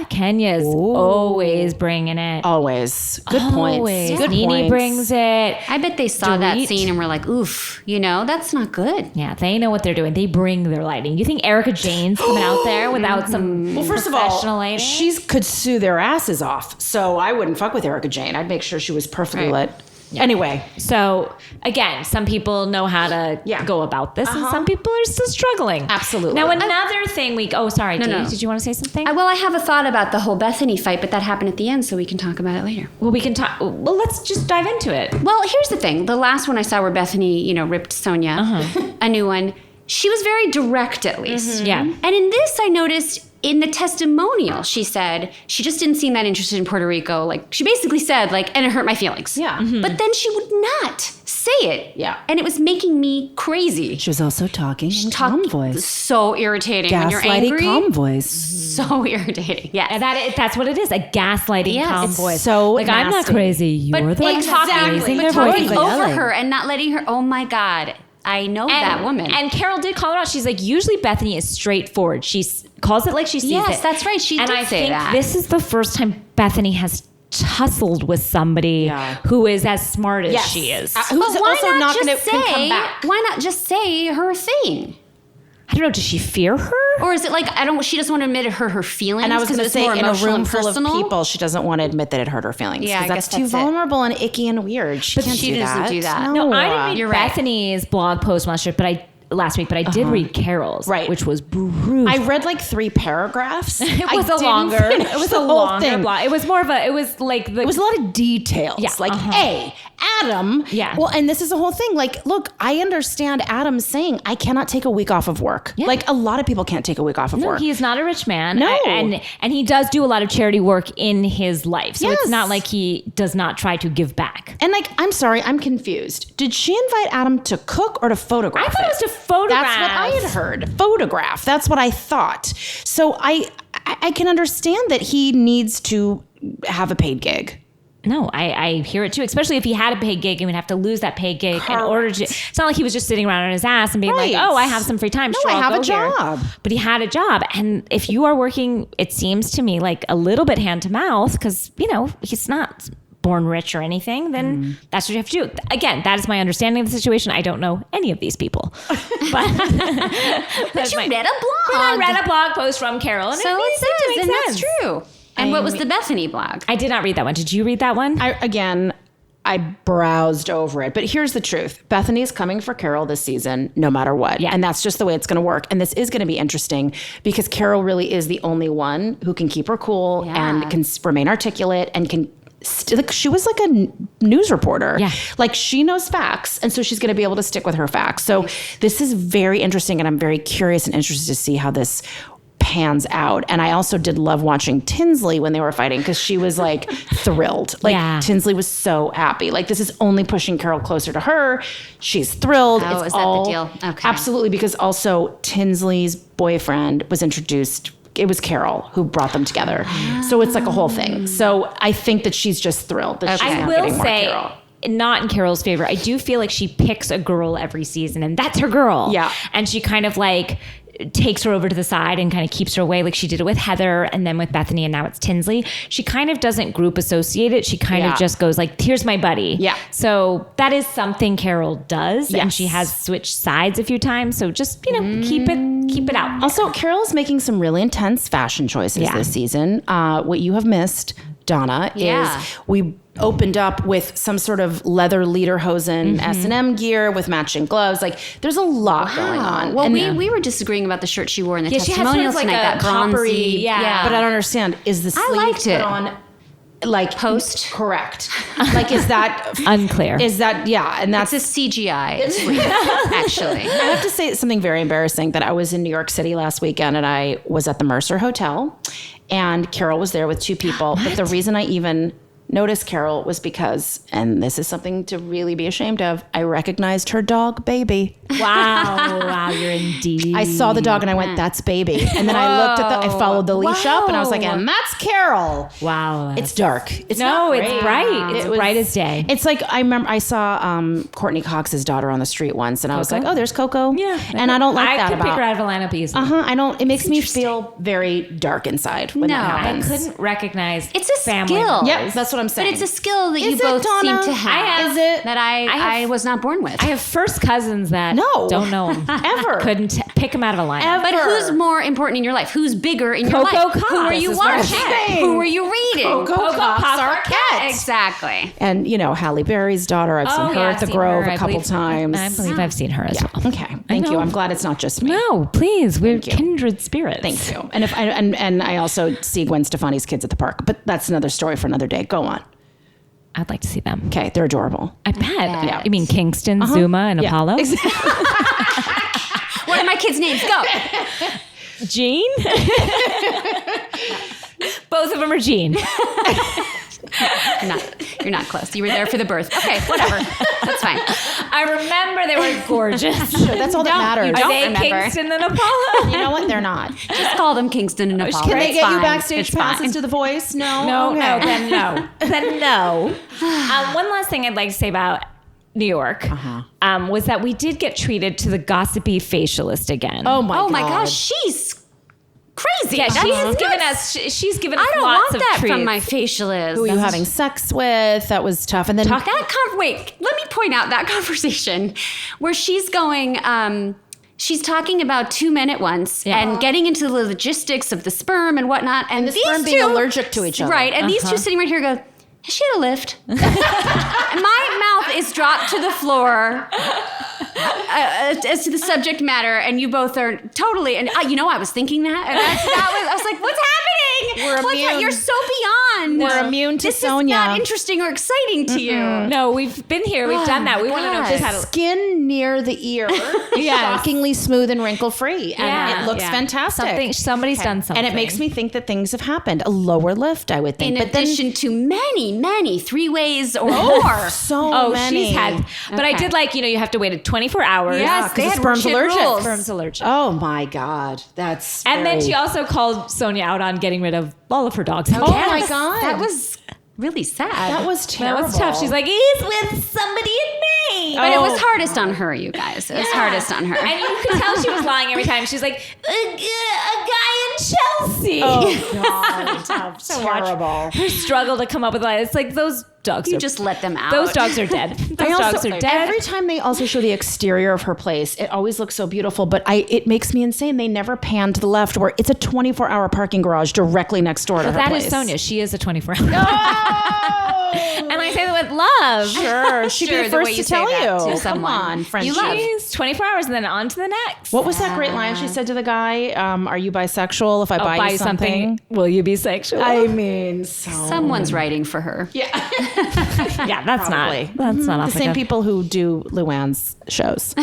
Kenya is always bringing it. Always. Good Always. points. Good Nene points. brings it. I bet they saw that Dorit. scene and were like, oof, that's not good. Yeah, they know what they're doing. They bring their lighting. You think Erica Jane's coming out there without some Well, first of professional all, lighting? she could sue their asses off. So I wouldn't fuck with Erica Jane. I'd make sure she was perfectly Right. lit. Anyway, So again, some people know how to go about this, and some people are still struggling. Absolutely. Now another thing sorry, Dee, no. did you want to say something? Well, I have a thought about the whole Bethany fight, but that happened at the end, so we can talk about it later. Well, we can talk. Well, let's just dive into it. Well, here's the thing. The last one I saw where Bethany, ripped Sonia, a new one, she was very direct at least. Yeah. And in this, I noticed in the testimonial, she said she just didn't seem that interested in Puerto Rico. Like, she basically said, and it hurt my feelings. Yeah. But then she would not say it. Yeah. And it was making me crazy. She was also talking in calm voice. So irritating when you're Gaslighty angry. calm voice. So irritating. Yes. And that's what it is, a gaslighting Yes. calm It's voice. so like, I'm not nasty. crazy. You're the one raising But their talking voice. over her and not letting her, oh my God, I know that woman. And Carol did call her out. She's like, usually Bethany is straightforward. She calls it like she sees it. Yes, that's right. She and did I say think that. this is the first time Bethany has tussled with somebody who is as smart as she is. Who's But why also not going to say, come back. Why not just say her thing? I don't know. Does she fear her? Or is it like she doesn't want to admit her feelings? And I was going to say, more in a emotional room and full of personal? people, she doesn't want to admit that it hurt her feelings. Yeah, I 'cause that's guess too that's it. vulnerable and icky and weird. She can't she do doesn't that. do that. No, I didn't read You're right. Bethany's blog post last week, but I did read Carol's, Right. which was brutal. I read like 3 paragraphs. It was a longer blog. It was more of a. It was like It was a lot of details. Yeah, Like, hey, Adam. Yeah. Well, and this is the whole thing. Like, look, I understand Adam saying I cannot take a week off of work. Yeah. Like, a lot of people can't take a week off of No, work. he is not a rich man. No. And he does do a lot of charity work in his life. So Yes. it's not like he does not try to give back. And like, I'm sorry, I'm confused. Did she invite Adam to cook or to photograph? I thought it was to photograph. That's what I had heard. Photograph. That's what I thought. So I can understand that he needs to have a paid gig. No, I hear it too, especially if he had a paid gig and would have to lose that paid gig in order to. It's not like he was just sitting around on his ass and being Right. like, oh, I have some free time. No, Sure, I I'll have go a job. here. But he had a job. And if you are working, it seems to me like a little bit hand to mouth because, he's not born rich or anything, then that's what you have to do. Again, that is my understanding of the situation. I don't know any of these people. But But you read a blog. But I read a blog post from Carol, and So it it seemed to says, make and sense. that's true. And what was the Bethany blog? I did not read that one. Did you read that one? I browsed over it. But here's the truth. Bethany's coming for Carol this season, no matter what. Yeah. And that's just the way it's going to work. And this is going to be interesting because Carol really is the only one who can keep her cool and can remain articulate and can she was like a news reporter. Yeah. Like she knows facts. And so she's going to be able to stick with her facts. So this is very interesting. And I'm very curious and interested to see how this pans out. And I also did love watching Tinsley when they were fighting because she was like thrilled. Like Tinsley was so happy. Like this is only pushing Carol closer to her. She's thrilled. Oh, is that the deal? Okay. Absolutely. Because also Tinsley's boyfriend was introduced. It was Carol who brought them together. So it's like a whole thing. So I think that she's just thrilled that she's I now will getting more say, Carol. not in Carol's favor, I do feel like she picks a girl every season and that's her girl. Yeah. And she kind of like takes her over to the side and kind of keeps her away. Like she did it with Heather and then with Bethany and now it's Tinsley. She kind of doesn't group associate it. She kind of just goes like, here's my buddy. Yeah. So that is something Carol does. Yes. And she has switched sides a few times. So just, keep it out. Also, Carol's making some really intense fashion choices this season. What you have missed, Dannah, is we opened up with some sort of leather lederhosen S&M gear with matching gloves. Like, there's a lot going on. Well, And we were disagreeing about the shirt she wore in the she had sort of testimonials like tonight. a That bronzy, coppery- yeah. but I don't understand. Is the sleeve liked it. put on like Post? Correct. Like, is that Unclear. Is that and that's It's a CGI sleeve, actually. I have to say something very embarrassing that I was in New York City last weekend and I was at the Mercer Hotel and Carol was there with 2 people. But the reason I even noticed Carol was because, and this is something to really be ashamed of, I recognized her dog, Baby. Wow, you're indeed. I saw the dog and I went, that's Baby. And then I looked at I followed the leash up and I was like, and that's Carol. Wow. It's dark. It's No, not it's great. bright. It's It was- bright as day. It's like I remember I saw Courtney Cox's daughter on the street once, and I was like, "Oh, there's Coco." Yeah. and I don't like I that could about. pick her out of Atlanta piece. I don't. It makes me feel very dark inside when that I happens. couldn't recognize It's a family skill. members. Yep, that's what I'm saying. But it's a skill that Is you it, both Dannah? seem to have. Is it? That I was not born with. I have first cousins that No. don't know them. Ever. Couldn't pick them out of a lineup. Ever. But who's more important in your life? Who's bigger in your Coco life? Cox. Who are you This is what I'm watching? saying. Who are you reading? Coco Cox Arquette. Exactly. And Halle Berry's daughter. I've seen her I've at the seen Grove her. a couple times. I believe I've seen her as well. Okay, thank you. know. I'm glad it's not just me. No, please. We're you. kindred spirits. Thank you. And if and I also see Gwen Stefani's kids at the park, but that's another story for another day. Go on. I'd like to see them. Okay, they're adorable. I bet. Yeah. You mean Kingston, Zuma, and Yeah, Apollo? exactly. What are my kids' names? Go. Jean? Both of them are Jean. No. You're not close. You were there for the birth. Okay, whatever. That's fine. I remember they were gorgeous. That's all that matters. Are they remember. Kingston and Apollo? You know what? They're not. Just call them Kingston and Apollo. Can they It's get you fine. backstage It's passes fine. to The Voice? No. No, Okay. no, then no. Then no. One last thing I'd like to say about New York was that we did get treated to the gossipy facialist again. Oh my my God. gosh, she's crazy. yeah, That's she's given us I don't lots want of that treats. from my facialist. Who are you having sex with? That was tough. And then Wait, let me point out that conversation where she's going, she's talking about 2 men at once and getting into the logistics of the sperm and whatnot. And the these sperm being allergic to each other. Right. And these two sitting right here go, has she had a lift? And my mouth is dropped to the floor as to the subject matter. And you both are totally, and I was thinking that. And I was like, what's happening? You're so beyond. We're immune to this Sonia. This is not interesting or exciting to you. No, we've been here. We've done that. We want to know if this had a skin near the ear, shockingly smooth and wrinkle free, and it looks fantastic. Somebody's done something, and it makes me think that things have happened. A lower lift, I would think. In addition to many 3 ways or more. So many. she's had. But I did you have to wait 24 hours. Yes, they the had sperm's shit allergic. rules. Sperm's allergic. Oh my God, that's. And then very- she also called Sonia out on getting rid of all of her dogs. Oh my God, That was really sad. that was That terrible. was tough. She's like, he's with somebody in Maine. But it was hardest on her, you guys. It was hardest on her. And you could tell she was lying every time. She's like, a guy in Chelsea. Oh God, So watch terrible. her struggle to come up with a lie. It's like those dogs You are just let them out. those dogs are dead. Those dogs are dead. Every time they also show the exterior of her place, it always looks so beautiful. But it makes me insane. They never pan to the left, where it's a 24-hour parking garage directly next door to her That place. is Sonia. She is a 24-hour. And I say that with love. Sure, she'd be Sure, the the way first you to say tell that you. to Come someone on, you friendship. love. She's 24 hours and then on to the next. What was that great line she said to the guy? Are you bisexual? If I buy you something, will you be sexual? I mean, Someone's writing for her. yeah, that's Probably. not off the same people who do Luann's shows.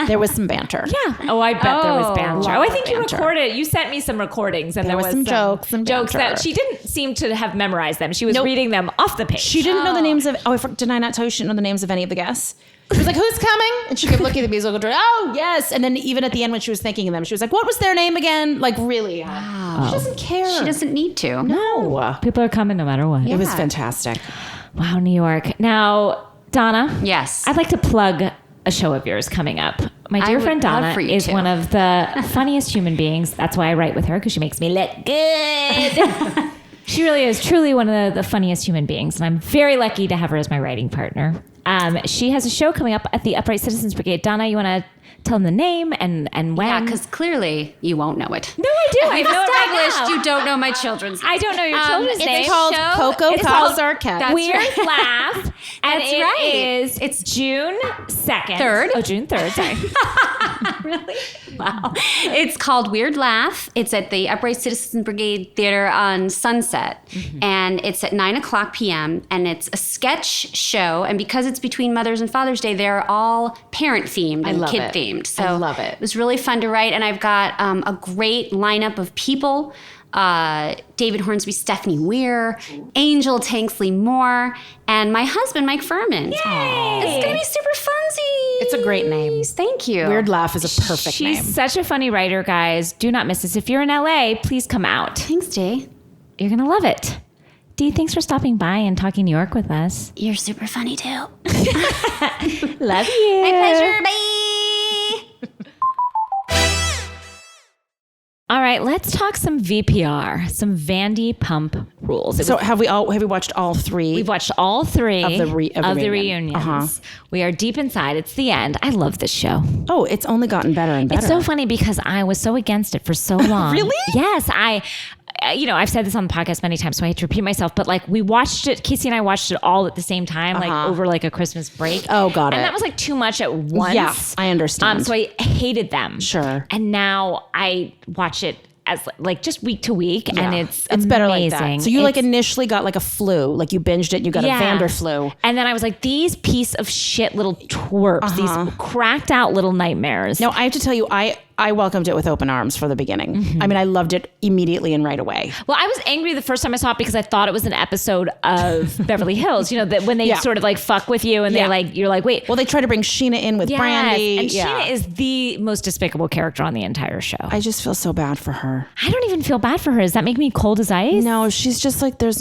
There was some banter. Yeah. Oh, I bet there was banter. Oh, I think you banter. recorded. You sent me some recordings, and there was some jokes and jokes banter. that she didn't seem to have memorized them. She was reading them off the page. She didn't know the names of. Did I not tell you she didn't know the names of any of the guests? She was like, "Who's coming?" And she kept looking at the musical director. Oh, yes. And then even at the end, when she was thanking them, she was like, "What was their name again?" Like, really? Wow. She doesn't care. She doesn't need to. No. People are coming no matter what. It was fantastic. Wow, New York. Now, Dannah. Yes. I'd like to plug a show of yours coming up. My dear would friend love Dannah for you is to. one of the funniest human beings. That's why I write with her, because she makes me look good. She really is truly one of the funniest human beings, and I'm very lucky to have her as my writing partner. She has a show coming up at the Upright Citizens Brigade. Dannah, you want to tell them the name and when? Yeah, because clearly you won't know it. No, I do. I know it right Established now. you don't know my children's name. I don't know your children's name. It's called show- Coco it's Calls called- Our Cat. That's Weird right. Laugh. And That's it right. is It's June 2nd. 3rd. Oh, June 3rd. Sorry. Really? Wow. It's called Weird Laugh. It's at the Upright Citizens Brigade Theater on Sunset. And it's at 9:00 p.m. And it's a sketch show. And because it's between Mother's and Father's Day, they're all parent themed and love kid it. themed. So I love it. It was really fun to write. And I've got a great lineup of people. David Hornsby, Stephanie Weir, Angel Tanksley Moore, and my husband, Mike Furman. It's going to be super funsy. It's a great name. Thank you. Weird Laugh is a perfect She's name. such a funny writer, guys. Do not miss this. If you're in LA, please come out. Thanks, Jay. You're going to love it. Dee, thanks for stopping by and talking New York with us. You're super funny, too. Love you. My pleasure. Bye. All right, let's talk some VPR, some Vanderpump rules. So have we watched all three? We've watched all three Of the reunion. reunions. We are deep inside. It's the end. I love this show. Oh, it's only gotten better and better. It's so funny because I was so against it for so long. Really? Yes. I've said this on the podcast many times, so I hate to repeat myself, but like we watched it, Casey and I watched it all at the same time, like over like a Christmas break. Oh, got it. And that was like too much at once. Yeah, I understand. So I hated them. Sure. And now I watch it as like just week to week, and it's better like amazing. that. So you like It's- initially got like a flu, like you binged it and you got a Vanderflu. And then I was like, these piece of shit little twerps, these cracked out little nightmares. No, I have to tell you, I welcomed it with open arms for the beginning. I mean, I loved it immediately and right away. Well, I was angry the first time I saw it because I thought it was an episode of Beverly Hills. You know, that when they sort of like fuck with you and they like, you're like, wait. Well, they try to bring Scheana in with Brandy. And Scheana is the most despicable character on the entire show. I just feel so bad for her. I don't even feel bad for her. Does that make me cold as ice? No, she's just like, she's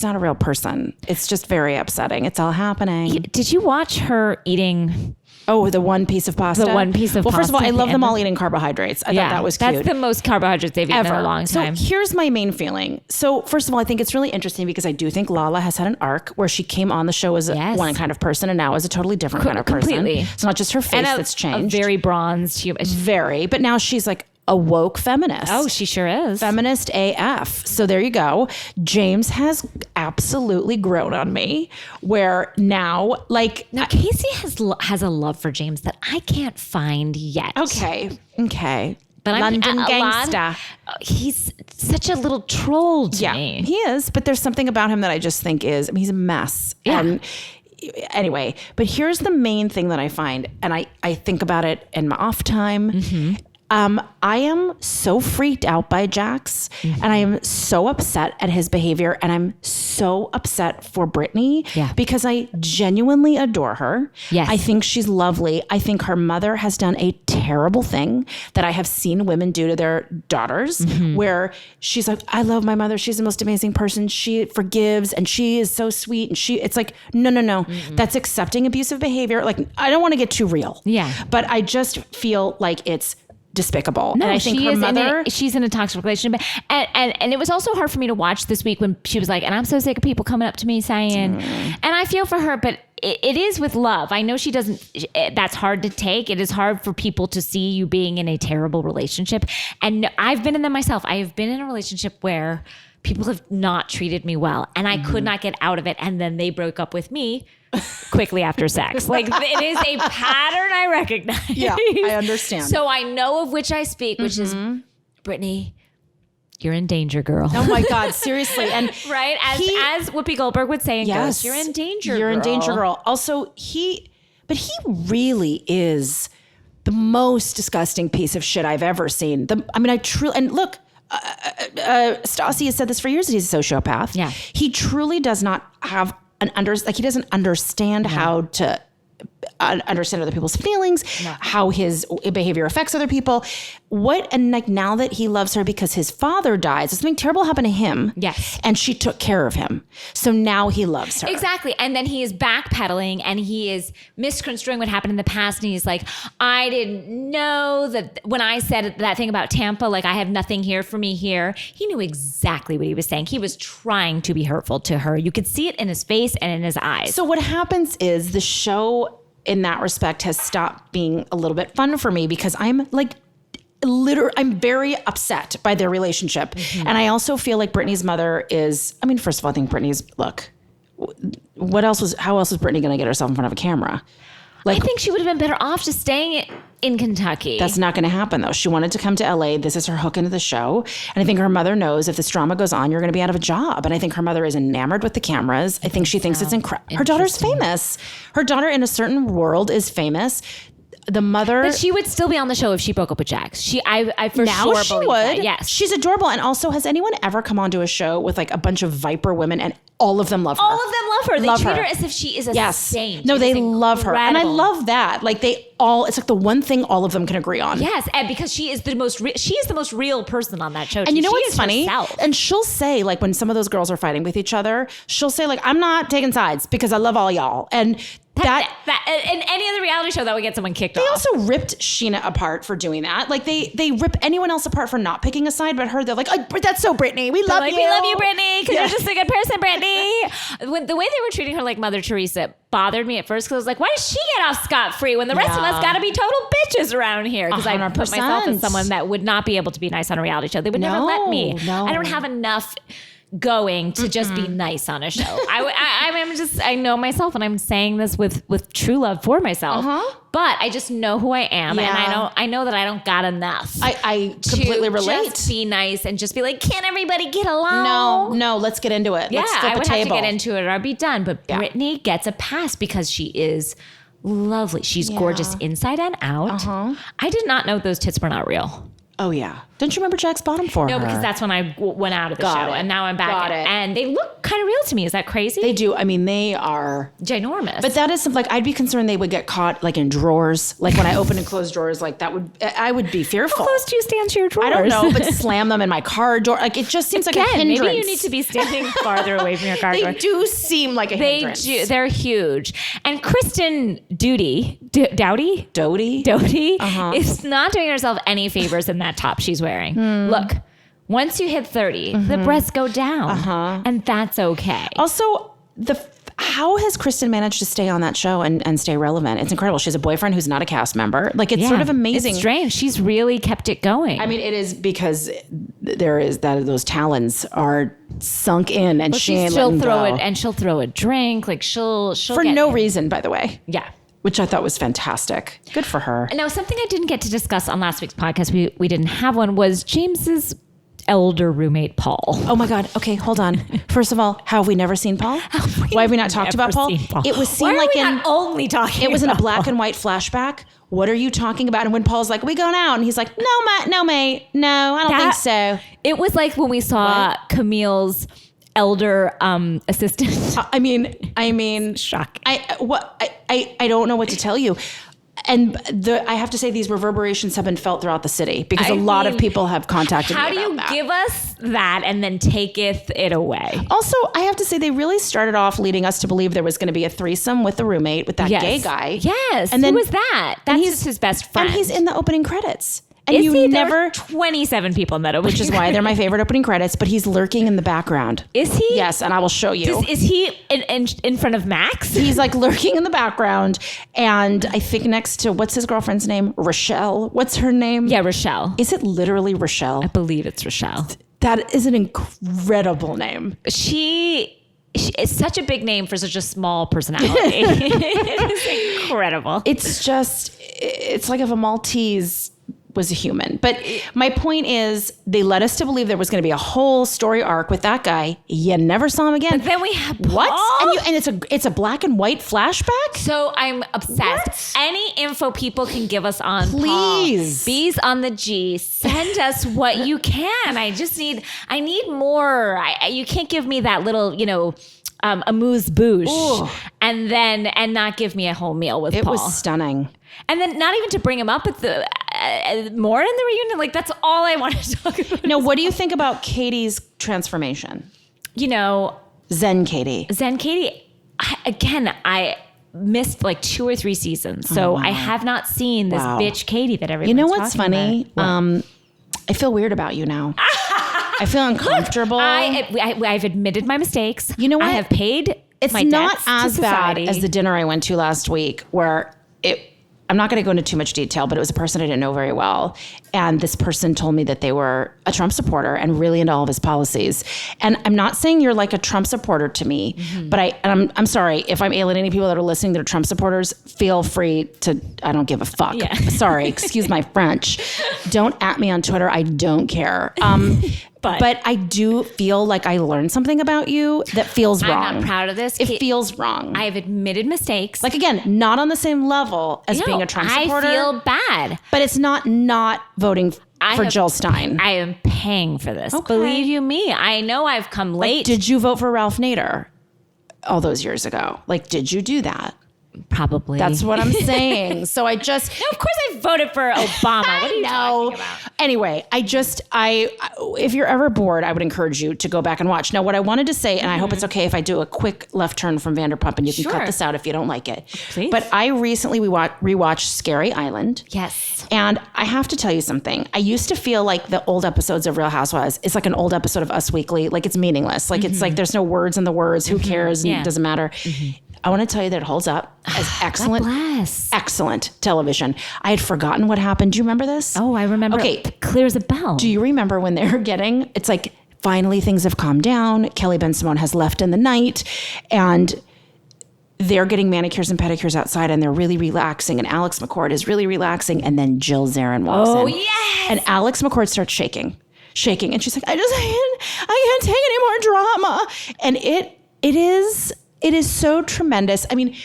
not a real person. It's just very upsetting. It's all happening. Did you watch her eating... Oh, the one piece of pasta? The one piece of pasta. Well, first of all, I love them all eating carbohydrates. I thought that was cute. That's the most carbohydrates they've eaten in a long time. So here's my main feeling. So first of all, I think it's really interesting because I do think Lala has had an arc where she came on the show as one kind of person and now is a totally different kind of person. Completely. It's not just her face that's changed. A very bronzed human. Very. But now she's like a woke feminist. Oh, she sure is. Feminist AF. So there you go. James has absolutely grown on me where now Casey has a love for James that I can't find yet. Okay. But London gangsta. He's such a little troll to me. He is, but there's something about him that I just think he's a mess. Yeah. And anyway, but here's the main thing that I find, and I think about it in my off time. Mm-hmm. I am so freaked out by Jax and I am so upset at his behavior and I'm so upset for Brittany because I genuinely adore her. Yes. I think she's lovely. I think her mother has done a terrible thing that I have seen women do to their daughters where she's like, I love my mother. She's the most amazing person. She forgives and she is so sweet. And it's like, no. That's accepting abusive behavior. Like, I don't want to get too real. Yeah. But I just feel like it's despicable. No, and I think her mother... she's in a toxic relationship. And it was also hard for me to watch this week when she was like, and I'm so sick of people coming up to me saying, and I feel for her, but it is with love. I know she doesn't, that's hard to take. It is hard for people to see you being in a terrible relationship. And I've been in them myself. I have been in a relationship where people have not treated me well and I could not get out of it. And then they broke up with me quickly after sex. Like, it is a pattern I recognize. Yeah, I understand. So I know of which I speak, which is, Brittany, you're in danger, girl. Oh my God, seriously. And right? As Whoopi Goldberg would say in Ghost, you're in danger, You're in danger, girl. Also, he really is the most disgusting piece of shit I've ever seen. I truly, and look, Stassi has said this for years that he's a sociopath. Yeah. He truly does not have he doesn't understand how to understand other people's feelings, how his behavior affects other people. And like now that he loves her because his father dies, something terrible happened to him. Yes. And she took care of him. So now he loves her. Exactly. And then he is backpedaling and he is misconstruing what happened in the past. And he's like, I didn't know that when I said that thing about Tampa, like I have nothing here for me here. He knew exactly what he was saying. He was trying to be hurtful to her. You could see it in his face and in his eyes. So what happens is the show in that respect has stopped being a little bit fun for me because I'm like, I'm very upset by their relationship. And I also feel like Brittany's mother is, first of all, I think Brittany's, how else was Brittany going to get herself in front of a camera? I think she would have been better off just staying in Kentucky. That's not going to happen though. She wanted to come to LA. This is her hook into the show. And I think her mother knows if this drama goes on, you're going to be out of a job. And I think her mother is enamored with the cameras. I think she thinks it's incredible. Her daughter's famous. Her daughter in a certain world is famous. The mother... But she would still be on the show if she broke up with Jax. I for now sure she believe would. that. Yes. She's adorable. And also, has anyone ever come onto a show with like a bunch of Viper women and all of them love her? All of them love her. They treat her as if she is a saint. No, they love her. And I love that. Like it's like the one thing all of them can agree on. Yes, and because she is the most real person on that show. And you know what's funny? Herself. And she'll say, like, when some of those girls are fighting with each other, she'll say, like, I'm not taking sides because I love all y'all. And that in any other reality show that would get someone kicked off. They also ripped Scheana apart for doing that. Like they rip anyone else apart for not picking a side, but her, they're like, oh, that's so Brittany. We love you. We love you, Brittany, because you're just a good person, Brittany. The way they were treating her like Mother Teresa bothered me at first because I was like, why does she get off scot-free when the rest of us got to be total bitches around here? Because I put myself as someone that would not be able to be nice on a reality show. They would never let me. No. I don't have enough going to just be nice on a show. I know myself, and I'm saying this with true love for myself. But I just know who I am, and I know that I don't got enough. I completely relate. Just be nice and just be like, can't everybody get along? No, let's get into it. Let's flip I would a table. have to get into it or I'd be done. But Brittany gets a pass because she is lovely. She's gorgeous inside and out. I did not know those tits were not real. Oh, yeah. Don't you remember Jack's bottom for her? No, because that's when I went out of the show. And now I'm back. Got it. And they look kind of real to me. Is that crazy? They do. I mean, they are ginormous. But that is something, like, I'd be concerned they would get caught, like, in drawers. Like, when I open and close drawers, like, I would be fearful. How close do you stand to your drawers? I don't know, but slam them in my car door. Like, it just seems like a hindrance. Maybe you need to be standing farther away from your car door. They do seem like a hindrance. They do. They're huge. And Kristen Dowdy is not doing herself any favors in that top she's wearing. Look, once you hit 30, the breasts go down. And that's okay. Also, how has Kristen managed to stay on that show and stay relevant? It's incredible. She has a boyfriend who's not a cast member. Like, it's sort of amazing. It's strange. She's really kept it going. I mean, it is because those talons are sunk in, and she ain't letting throw go. it, and she'll throw a drink. Like she'll for no reason, by the way. Yeah. Which I thought was fantastic. Good for her. Now, something I didn't get to discuss on last week's podcast, we didn't have one, was James's elder roommate, Paul. Oh my God. Okay, hold on. First of all, how have we never seen Paul? Why have we not talked about Paul? It was seen like only talking. It was in a black and white flashback. What are you talking about? And when Paul's like, "Are we going out?" And he's like, "No, mate. No, I don't think so." It was like when we saw Camille's elder assistant. I mean, shocking. I don't know what to tell you. And I have to say, these reverberations have been felt throughout the city because a lot of people have contacted me about that. How do you give us that and then taketh it away? Also, I have to say, they really started off leading us to believe there was going to be a threesome with the roommate, with that gay guy. Yes. And then, who was that? That's just his best friend. And he's in the opening credits. And Is you he? never... There are 27 people in that opening Which is why they're my favorite opening credits, but he's lurking in the background. Is he? Yes, and I will show you. Is he in front of Max? He's like lurking in the background, and I think next to, what's his girlfriend's name? Rochelle. What's her name? Yeah, Rochelle. Is it literally Rochelle? I believe it's Rochelle. That is an incredible name. She is such a big name for such a small personality. It's incredible. It's like if a Maltese was a human. But my point is, they led us to believe there was going to be a whole story arc with that guy. You never saw him again. But then we have Paul. What? And it's a black and white flashback? So I'm obsessed. What? Any info people can give us on Please. Paul. B's on the G. Send us what you can. I need more. You can't give me that little, amuse-bouche and not give me a whole meal with Paul. It was stunning. And then not even to bring him up at the more in the reunion. Like, that's all I want to talk about. Now, what do you think about Katie's transformation? Zen Katie. I missed like 2 or 3 seasons. So I have not seen this bitch Katie that everyone's You know what's funny? What? I feel weird about you now. I feel uncomfortable. Look, I've admitted my mistakes. You know what? I have paid It's my not debts as to bad society. as the dinner I went to last week, where I'm not going to go into too much detail, but it was a person I didn't know very well. And this person told me that they were a Trump supporter and really into all of his policies. And I'm not saying you're like a Trump supporter to me, but I'm sorry if I'm alienating people that are listening that are Trump supporters. Feel free to, I don't give a fuck. Yeah. Sorry, excuse my French. Don't at me on Twitter. I don't care. But I do feel like I learned something about you that feels wrong. I'm not proud of this. It feels wrong. I have admitted mistakes. Like, again, not on the same level as being a Trump supporter. I feel bad. But it's not voting for Jill Stein. I am paying for this. Okay. Believe you me. I know I've come late. Like, did you vote for Ralph Nader all those years ago? Like, did you do that? Probably. That's what I'm saying. So I just... No, of course I voted for Obama. What are you talking about? Anyway, if you're ever bored, I would encourage you to go back and watch. Now, what I wanted to say, and I hope it's okay if I do a quick left turn from Vanderpump, and you can cut this out if you don't like it. Please. But I recently rewatched Scary Island. Yes. And I have to tell you something. I used to feel like the old episodes of Real Housewives, it's like an old episode of Us Weekly. Like, it's meaningless. Like, it's like there's no words in the words. Who cares? And it doesn't matter. I want to tell you that it holds up as excellent television. I had forgotten what happened. Do you remember this? Oh, I remember. Okay. Clear as a bell. Do you remember when it's like, finally things have calmed down. Kelly Ben-Simone has left in the night, and they're getting manicures and pedicures outside, and they're really relaxing, and Alex McCord is really relaxing, and then Jill Zarin walks in. Oh, yes! And Alex McCord starts shaking, and she's like, I can't take any more drama. And it is so tremendous. I mean,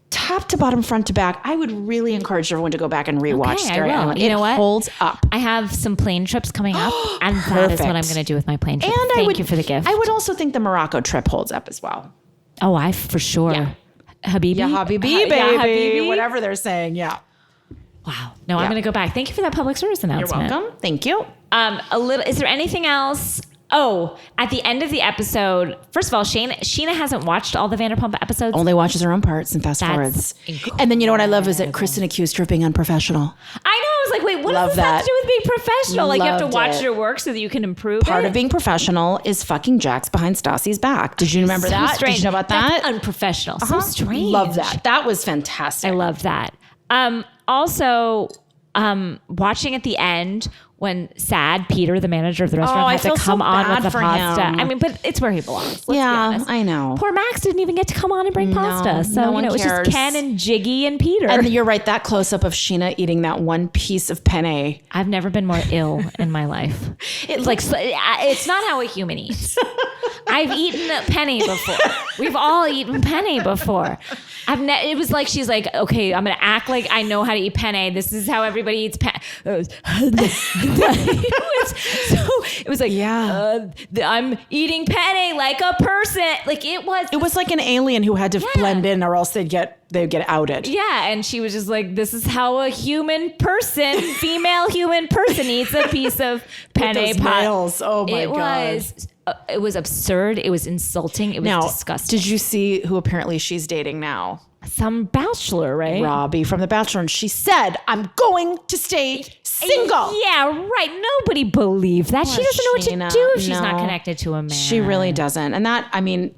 top to bottom, front to back. I would really encourage everyone to go back and rewatch Okay, I Scary will. Island. You know what? It holds up. I have some plane trips coming up, and that is what I'm going to do with my plane trip. And Thank you for the gift. I would also think the Morocco trip holds up as well. Oh, I for sure. Yeah. Habibi? Yeah, Habibi, baby. Yeah, Habibi. Whatever they're saying, yeah. Wow. No, I'm going to go back. Thank you for that public service You're announcement. welcome. Thank you. Is there anything else? Oh, at the end of the episode, first of all, Scheana hasn't watched all the Vanderpump episodes. Only watches her own parts and fast forwards. And then you know what I love is that Kristen accused her of being unprofessional. I know. I was like, wait, what Love does this have that. to do with being professional? Like, you have to Loved watch it. your work so that you can improve Part it? of being professional is fucking Jax behind Stassi's back. Did you remember So that? strange. Did you know about That's that? unprofessional. So strange. Love that. That was fantastic. I love that. Also, watching at the end when sad Peter, the manager of the restaurant, I had to feel so come on bad with the for pasta. him. I mean, but it's where he belongs. Let's be Yeah, honest. I know. Poor Max didn't even get to come on and bring pasta. So, no one it was cares. just Ken and Jiggy and Peter. And you're right, that close up of Scheana eating that one piece of penne. I've never been more ill in my life. It's like, it's not how a human eats. I've eaten a penne before. We've all eaten penne before. It was like, she's like, okay, I'm going to act like I know how to eat penne. This is how everybody eats penne. It was like, I'm eating penne like a person. Like it was like an alien who had to blend in or else they'd get outed. Yeah, and she was just like, this is how a human person, female human person eats a piece of penne With those pie. nails. Oh my God. It was absurd. It was insulting. It was disgusting. Did you see who apparently she's dating now? Some bachelor, right? Robbie from The Bachelor. And she said, I'm going to stay single. Yeah, right. Nobody believed that. She doesn't know what Scheana. to do if she's No. not connected to a man. She really doesn't. And that, I mean,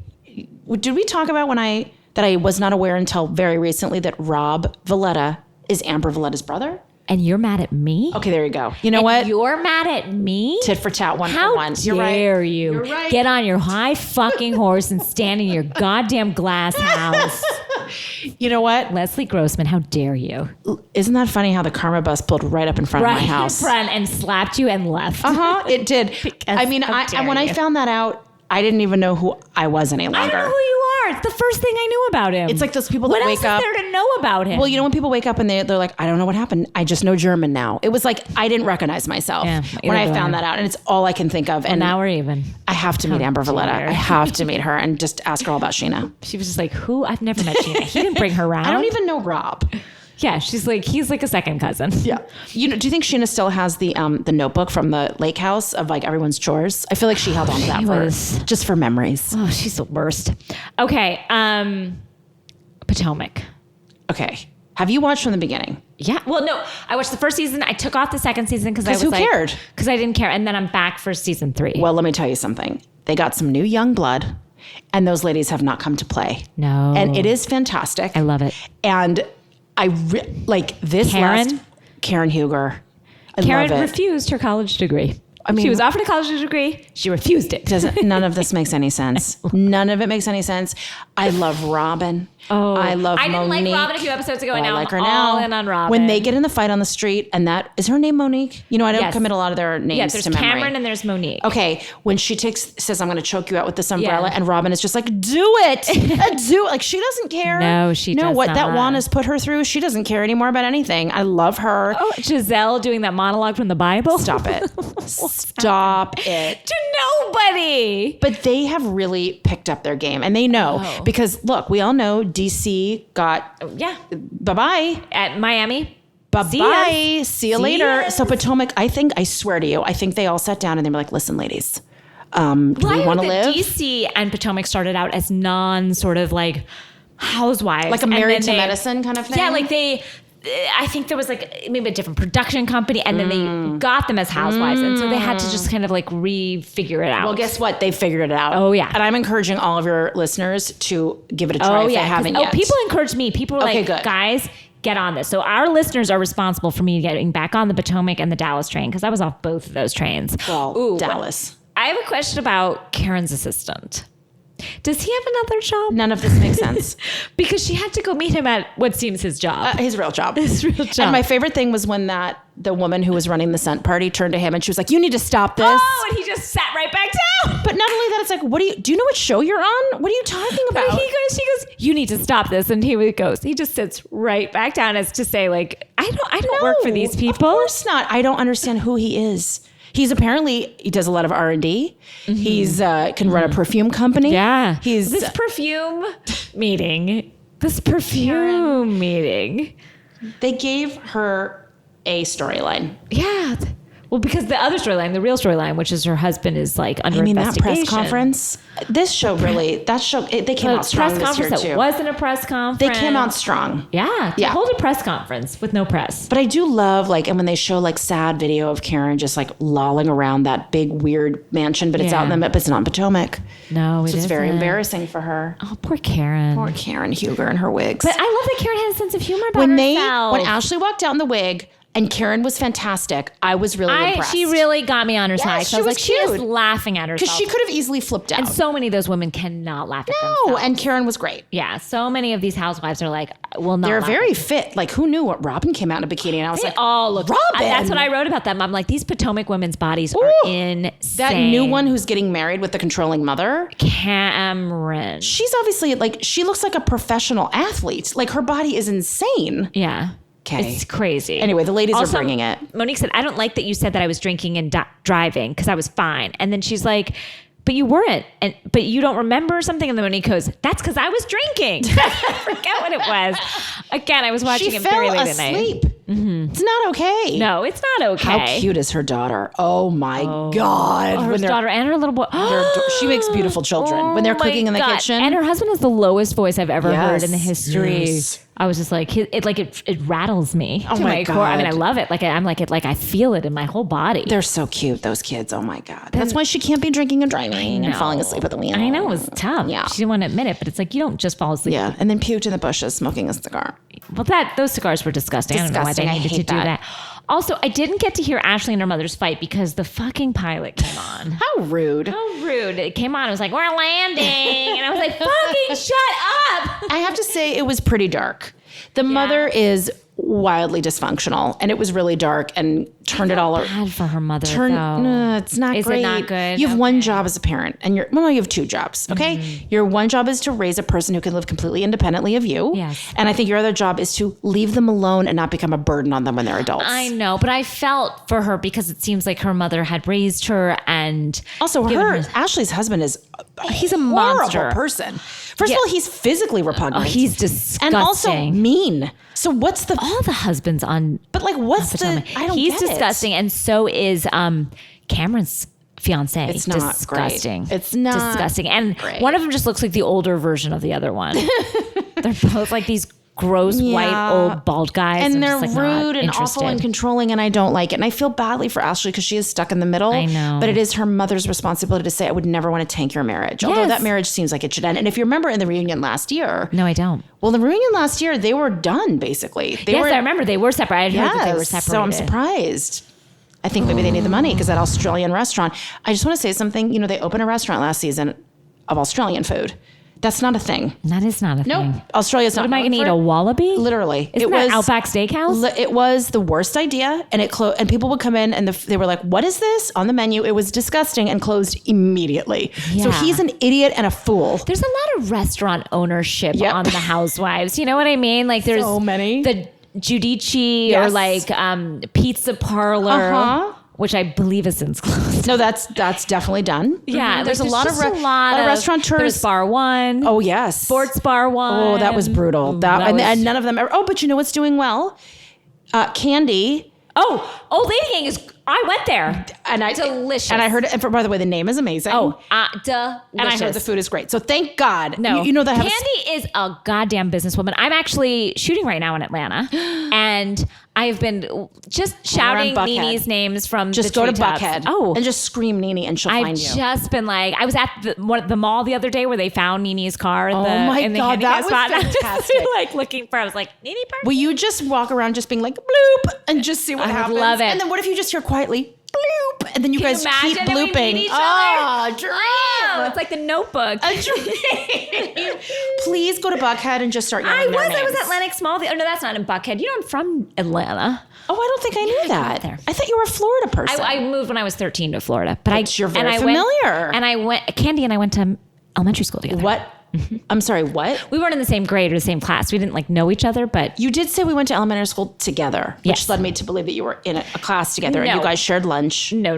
did we talk about that I was not aware until very recently that Rob Valetta is Amber Valletta's brother? And you're mad at me? Okay, there you go. You know what? You're mad at me? Tit for tat, one How for one. You're right. dare you You're right. get on your high fucking horse and stand in your goddamn glass house? You know what? Leslie Grossman, how dare you? Isn't that funny how the karma bus pulled right up in front of my house? in front and slapped you and left. It did. I mean, when I found that out, I didn't even know who I was any I longer. don't know who you are. It's the first thing I knew about him. It's like those people that what wake else up. is there to know about him? Well, you know when people wake up and they're like, I don't know what happened. I just know German now. It was like I didn't recognize myself when I found that out, and it's all I can think of. And now we're even. I have to meet Amber Valetta. dare. I have to meet her and just ask her all about Scheana. She was just like, who? I've never met Scheana. He didn't bring her around. I don't even know Rob. Yeah, she's like, he's like a second cousin. Yeah. Do you think Scheana still has the notebook from the lake house of like everyone's chores? I feel like she held on to that just for memories. Oh, she's the worst. Okay, Potomac. Okay. Have you watched from the beginning? Yeah. Well, no, I watched the first season. I took off the second season because I was who cared? Because I didn't care. And then I'm back for season 3. Well, let me tell you something. They got some new young blood, and those ladies have not come to play. No. And it is fantastic. I love it. And like this Karen Huger. Karen love it. refused her college degree. I mean, she was offered a college degree. She refused it. None of this makes any sense. None of it makes any sense. I love Robyn. Oh, I love I didn't Monique. like Robyn a few episodes ago, and I now like her I'm now. all in on Robyn. When they get in the fight on the street, and that is her name Monique. You know, I don't Yes. commit a lot of their names Yeah, there's to memory. Cameron and there's Monique. Okay, when she says, "I'm going to choke you out with this umbrella," Yeah. and Robyn is just like, "Do it, do it!" Like she doesn't care. No, she does what not. that Juan has put her through. She doesn't care anymore about anything. I love her. Oh, Giselle doing that monologue from the Bible. Stop it. Stop it. To nobody. But they have really picked up their game, and they know because look, we all know DC got Yeah. bye-bye. At Miami. Bye-bye. See you later. yas. So Potomac, I swear to you, I think they all sat down and they were like, listen, ladies, do we want to live? DC and Potomac started out as sort of like housewives. Like a and Married then to they- Medicine kind of thing? Yeah, like I think there was like maybe a different production company, and then they got them as housewives. And so they had to just kind of like refigure it out. Well, guess what? They figured it out. Oh, yeah. And I'm encouraging all of your listeners to give it a try if they haven't yet. people encourage me. People were Okay, like, good. guys, get on this. So our listeners are responsible for me getting back on the Potomac and the Dallas train because I was off both of those trains. Well, Ooh, Dallas. I have a question about Karen's assistant. Does he have another job? None of this makes sense. Because she had to go meet him at what seems his job. His real job. His real job. And my favorite thing was when the woman who was running the scent party turned to him and she was like, you need to stop this. Oh, and he just sat right back down. But not only that, it's like, do you know what show you're on? What are you talking about? She goes, you need to stop this. And he just sits right back down as to say, like, I don't work for these people. Of course not. I don't understand who he is. He does a lot of R&D. He's can run a perfume company. Yeah. This perfume meeting. They gave her a storyline. Yeah. Well, because the other storyline, the real storyline, which is her husband is like under investigation. That press conference. This show really, they came out strong this year too. It wasn't a press conference. They came out strong. Yeah. Hold a press conference with no press. But I do love and when they show sad video of Karen just lolling around that big weird mansion, but it's out in but it's not in Potomac. No, it's very embarrassing for her. Oh, poor Karen. Poor Karen Huger and her wigs. But I love that Karen had a sense of humor about herself. When Ashley walked out in the wig, and Karen was fantastic. I was really impressed. She really got me on her side. She was she is laughing at herself. Because she could have easily flipped out. And so many of those women cannot laugh at themselves. No, and Karen was great. Yeah, so many of these housewives are like, will not. They're laugh very fit. Who knew what Robyn came out in a bikini? And I was all look. Robyn. That's what I wrote about them. I'm like, these Potomac women's bodies are insane. That new one who's getting married with the controlling mother, Cameron. She's obviously she looks like a professional athlete. Her body is insane. Yeah. Okay. It's crazy. Anyway, the ladies are bringing it. Monique said, I don't like that you said that I was drinking and driving because I was fine. And then she's like, but you weren't. But you don't remember something? And then Monique goes, that's because I was drinking. I forget what it was. Again, I was watching it very late at night. Mm-hmm. It's not okay. No, it's not okay. How cute is her daughter? Oh my God. Her daughter and her little boy. She makes beautiful children when they're cooking in the kitchen. And her husband has the lowest voice I've ever heard in the history. Yes. I was just like, it rattles me to my God. core. I mean, I love it. I feel it in my whole body. They're so cute, those kids. Oh my God. That's why she can't be drinking and driving and falling asleep at the wheel. I know, it was tough. Yeah. She didn't want to admit it, but it's like, you don't just fall asleep. Yeah. And then puked in the bushes smoking a cigar. Well, those cigars were disgusting. I don't know why they needed to do that. Also, I didn't get to hear Ashley and her mother's fight because the fucking pilot came on. How rude. It came on. It was like, we're landing. And I was like, fucking shut up. I have to say, it was pretty dark. The mother is wildly dysfunctional, and it was really dark and turned it all over. Bad for her mother, though. No, it's not Is great. It not good? You have one job as a parent, and you have two jobs, okay? Mm-hmm. Your one job is to raise a person who can live completely independently of you. Yes. And I think your other job is to leave them alone and not become a burden on them when they're adults. I know, but I felt for her because it seems like her mother had raised her, and also Ashley's husband is he's a horrible monster person. First of all, he's physically repugnant. Oh, he's disgusting. And also mean. So what's all the husbands on? But what's the? I don't He's get disgusting, and so is Cameron's fiance. It's not disgusting. Great. It's not disgusting, and great. One of them just looks like the older version of the other one. They're both like these gross white old bald guys, and they're just, rude and awful and controlling, and I don't like it. And I feel badly for Ashley because she is stuck in the middle. I know, but it is her mother's responsibility to say, I would never want to tank your marriage. Although that marriage seems like it should end. And if you remember in the reunion last year, no, I don't. Well, the reunion last year, they were done basically. I remember they were separate. I heard that they were separated. So I'm surprised. I think maybe they need the money because that Australian restaurant. I just want to say something. They opened a restaurant last season of Australian food. That's not a thing. That is not a thing. Nope. Australia's not. What am I going to eat? A wallaby? Literally. Isn't that Outback Steakhouse? It was the worst idea, and it closed. And people would come in, and they were like, "What is this?" on the menu. It was disgusting and closed immediately. Yeah. So he's an idiot and a fool. There's a lot of restaurant ownership on the Housewives. You know what I mean? There's so many. The Giudice or Pizza Parlor. Which I believe is since closed. No, that's definitely done. Yeah, mm-hmm. There's a lot of restaurateurs. There's Bar One. Oh yes, Sports Bar One. Oh, that was brutal. And none of them ever. Oh, but you know what's doing well? Candy. Oh, Old Lady Gang is. I went there. Delicious. And I heard it. And by the way, the name is amazing. Oh, delicious. And I heard the food is great. So thank God. No, you know that Candy is a goddamn businesswoman. I'm actually shooting right now in Atlanta, and I've been just shouting Nene's names from just the go to treetops. Buckhead. Oh, and just scream Nene, and she'll find you. I've just been I was at the mall the other day where they found Nene's car in the God, that was spot. fantastic. I was looking for. I was like, Nene Park. Will you just walk around just being like bloop and just see what happens? I love it. And then what if you just hear quietly bloop, and then you guys keep blooping? Dream. know. It's like the Notebook. A dream. Please go to Buckhead and just start yelling their names. I was at Lenox Mall. Oh, no, that's not in Buckhead. You know, I'm from Atlanta. Oh, I don't think I knew that. there. I thought you were a Florida person. I moved when I was 13 to Florida. But you're very familiar. Candy and I went to elementary school together. What? I'm sorry, what? We weren't in the same grade or the same class. We didn't like know each other, but You did say we went to elementary school together, which Yes. led me to believe that you were in a class together and No. you guys shared lunch. no.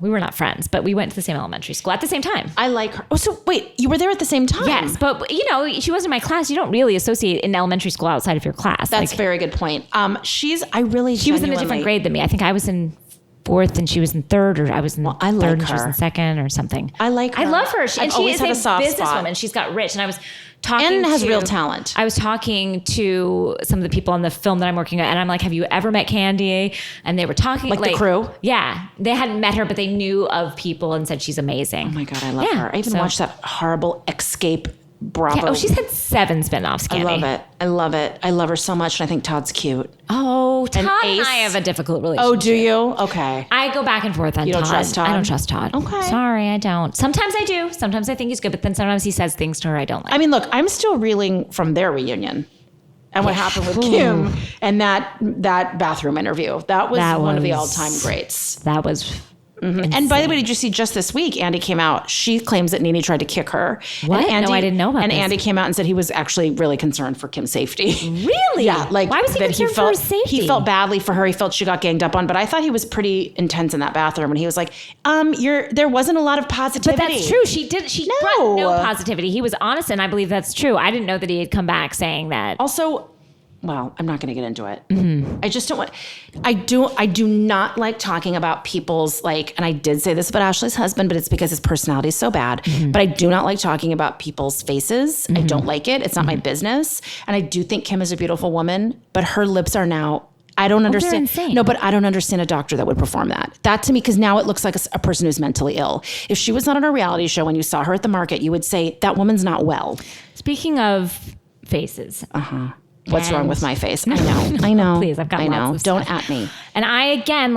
We were not friends, but we went to the same elementary school at the same time. I like her. Oh, so wait, you were there at the same time? Yes, but you know, she wasn't in my class. You don't really associate in elementary school outside of your class. That's a very good point. She was in a different grade than me. I think I was in fourth and she was in third, or I was in I third like and she was her. in second or something. I like her. I love her. I've She always is had a a soft businesswoman. spot. She's got rich. And I was talking And has to- real talent. I was talking to some of the people on the film that I'm working on, and I'm like, have you ever met Candy? And they were talking Like the crew? Yeah. They hadn't met her, but they knew of people and said she's amazing. Oh my God, I love Yeah, her. I even so- watched that horrible Escape Bravo. Yeah, she's had 7 spinoffs, I Candy. love it. I love it. I love her so much. And I think Todd's cute. Oh, Todd and Ace. I have a difficult relationship. Oh, do you? Okay. I go back and forth on You don't Todd. trust Todd? I don't trust Todd. Okay. Sorry, I don't. Sometimes I do. Sometimes I think he's good, but then sometimes he says things to her I don't like. I mean, look, I'm still reeling from their reunion and what happened with Kim and that bathroom interview. That was one of the all-time greats. That was And by the way, did you see just this week, Andy came out. She claims that Nene tried to kick her. What? And Andy, No, I didn't know about And this. Andy came out and said he was actually really concerned for Kim's safety. Really? Yeah. Like, why was he that concerned for her safety? He felt badly for her. He felt she got ganged up on. But I thought he was pretty intense in that bathroom. And he was like, there wasn't a lot of positivity. But that's true. She brought no No. positivity. He was honest, and I believe that's true. I didn't know that he had come back saying that. Also, well, I'm not going to get into it. I just don't want. I do not like talking about people's and I did say this about Ashley's husband, but it's because his personality is so bad. But I do not like talking about people's faces. I don't like it. It's not my business. And I do think Kim is a beautiful woman, but her lips are now. I don't understand. insane. No, but I don't understand a doctor that would perform that. That to me, because now it looks like a person who's mentally ill. If she was not on a reality show and you saw her at the market, you would say that woman's not well. Speaking of faces, What's wrong with my face? I know. Please, I've got I lots know. of Don't stuff. at me. and I again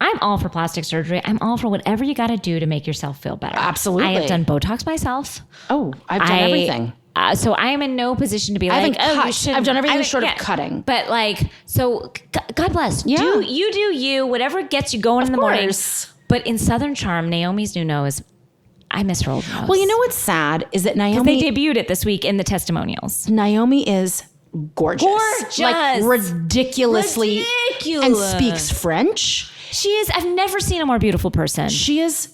I'm all for plastic surgery. I'm all for whatever you got to do to make yourself feel better. Absolutely. I have done Botox myself. Oh, I've done everything. So I am in no position to be I like, haven't oh, cut. you should. I've done everything short of cutting. But God bless. Yeah. Do you, whatever gets you going in the morning. course. But in Southern Charm, Naomi's new nose, I miss her old nose. Well, you know what's sad is that they Naomi debuted it this week in the testimonials. is gorgeous. Like ridiculously. Ridiculous. And speaks French. She is. I've never seen a more beautiful person. She is,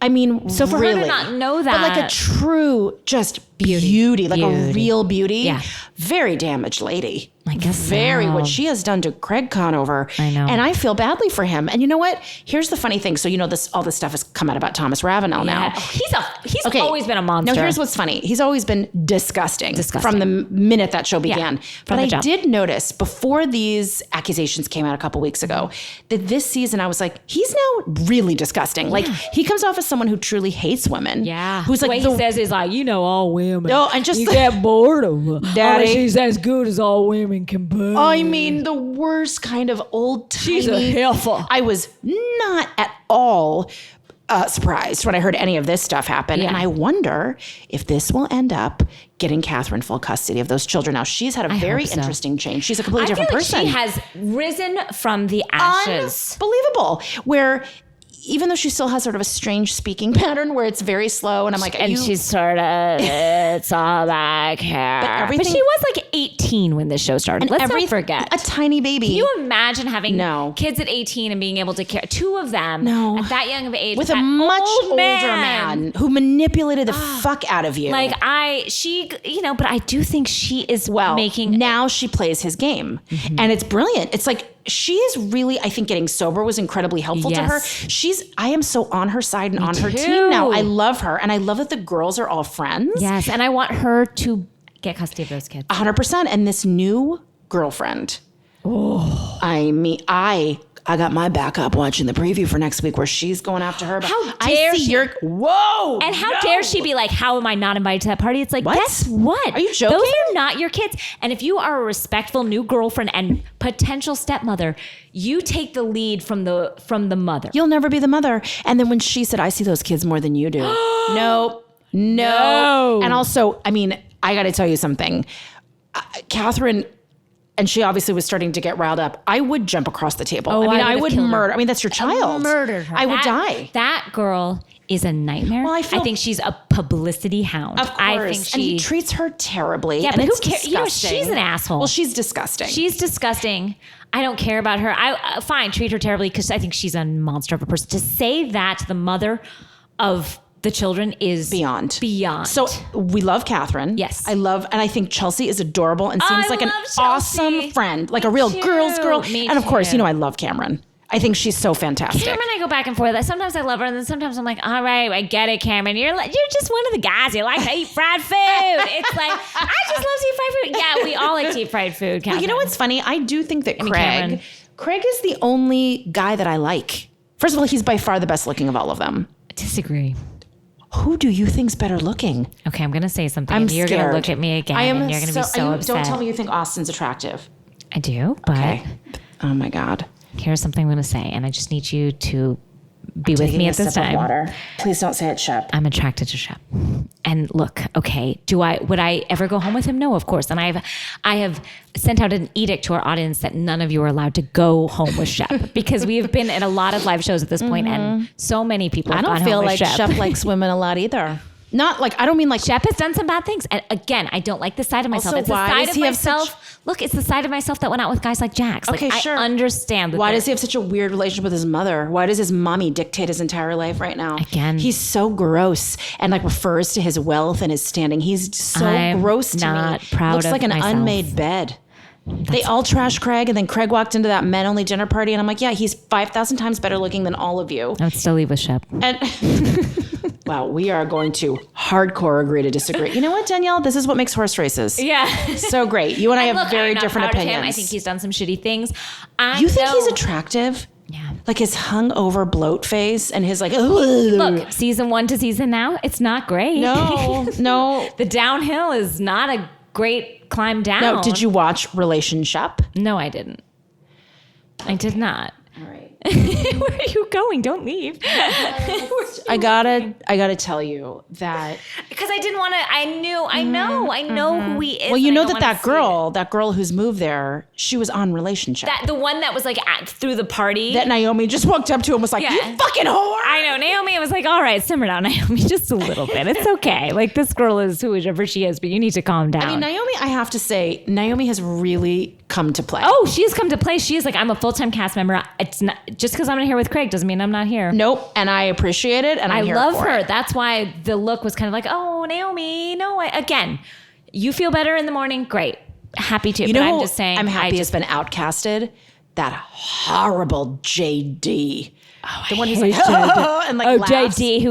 I mean, So for her really, to not know but like a that- true just beauty, like a real beauty. Yeah. Very damaged lady. I guess Very so. what she has done to Craig Conover. I know. And I feel badly for him. And you know what? Here's the funny thing. So all this stuff has come out about Thomas Ravenel now. He's always been a monster. Now here's what's funny. He's always been disgusting. from the minute that show began. from But the I jump. did notice before these accusations came out a couple weeks ago that this season I was like, he's now really disgusting. Like he comes off as someone who truly hates women. Yeah. Who's the like way he says is like, all women. No, and just you get bored of her. Daddy. She's as good as all women can be. I mean, the worst kind of old timey. She's a heifer. I was not at all surprised when I heard any of this stuff happen. Yeah. And I wonder if this will end up getting Catherine full custody of those children. Now, she's had a very hope so. interesting change. She's a completely I feel different like person. she has risen from the ashes. Unbelievable. Where even though she still has sort of a strange speaking pattern where it's very slow, and I'm like, And she's sort of, it's all back here. But everything- she was like 18 when this show started. Let's not forget. a tiny baby. Can you imagine having No. kids at 18 and being able to care? 2 of them No. at that young of age. with a that much old older man who manipulated the fuck out of you. Like but I do think she is making. now she plays his game, and it's brilliant. It's like she's really, I think, getting sober was incredibly helpful to her. Yes. I am so on her side and on her too. team now. I love her, and I love that the girls are all friends. Yes, and I want her to get custody of those kids. 100%. And this new girlfriend. Oh, I mean, I got my back up watching the preview for next week where she's going after her. But How I dare see she- your whoa! And how dare she be like, how am I not invited to that party? It's like, What? guess what? Are you joking? Those are not your kids. And if you are a respectful new girlfriend and potential stepmother, you take the lead from the mother. You'll never be the mother. And then when she said, I see those kids more than you do. Nope. No. And also, I mean, I got to tell you something. Catherine, and she obviously was starting to get riled up. I would jump across the table. I would murder. I mean, that's your child. Murdered her. I would die. That girl is a nightmare. Well, I think she's a publicity hound. Of course. I think and he treats her terribly. Yeah, and but who it's cares? You know, she's an asshole. Well, she's disgusting. She's disgusting. I don't care about her. Fine, treat her terribly because I think she's a monster of a person. To say that to the mother of the children is beyond. So we love Catherine. Yes. And I think Chelsea is adorable and seems like an awesome friend, like a real girl's girl. And of course, I love Cameron. I think she's so fantastic. Cameron, I go back and forth. Sometimes I love her, and then sometimes I'm like, all right, I get it, Cameron. You're just one of the guys. You like to eat fried food. It's like, I just love to eat fried food. Yeah, we all like to eat fried food, Catherine. Well, you know what's funny? I do think that Craig is the only guy that I like. First of all, he's by far the best looking of all of them. I disagree. Who do you think's better looking? Okay, I'm going to say something. I'm You're scared. going to look at me again, and you're going to be so upset. Don't tell me you think Austin's attractive. I do, but Okay. Oh my God. Here's something I'm going to say, and I just need you to be with me at this time. Water. Please don't say it, Shep. I'm attracted to Shep. And look, okay, would I ever go home with him? No, of course. And I have sent out an edict to our audience that none of you are allowed to go home with Shep because we have been at a lot of live shows at this point, and so many people have gone home with Shep. I don't feel like Shep likes women a lot either. Not like, I don't mean like Shep has done some bad things. And again, I don't like this side of myself. Also, it's the why side does of he have myself. Look, it's the side of myself that went out with guys like Jax. Okay, like, sure. I understand that. Why does he have such a weird relationship with his mother? Why does his mommy dictate his entire life right now? Again. He's so gross and like refers to his wealth and his standing. He's so gross to me. Not proud Looks of like an myself. unmade bed. They all trash Craig, and then Craig walked into that men-only dinner party, and I'm like, yeah, he's 5,000 times better looking than all of you. I would still leave with Shep. And wow, we are going to hardcore agree to disagree. You know what, Danielle? This is what makes horse races. Yeah. So great. You and I have very different opinions. I think he's done some shitty things. You think he's attractive? Yeah. Like his hungover bloat face and his like, ugh. Look, season 1 to season now, it's not great. No. The downhill is not a great climb down. No, did you watch Relationship? No, I didn't. I did not. All right. Where are you going? Don't leave. I gotta tell you that Because I didn't want to. I know who he is. well, you and I know don't that wanna girl who's moved there, she was on Relationship. the one that was like through the party. That Naomi just walked up to him and was like, Yeah. "You fucking whore!" I know. Naomi was like, all right, simmer down, Naomi, just a little bit. It's okay. Like, this girl is whoever she is, but you need to calm down. I mean, Naomi, I have to say, Naomi has really come to play. Oh, she has come to play. She is like, I'm a full-time cast member. It's not just because I'm here with Craig doesn't mean I'm not here. Nope. And I appreciate it. And I I'm here love for her. it. That's why the look was kind of like, oh, Naomi, no. Again, you feel better in the morning. Great. Happy to. You know, but I'm just saying. I'm happy has been outcasted. That horrible JD. The one who's like, and like laughs. JD,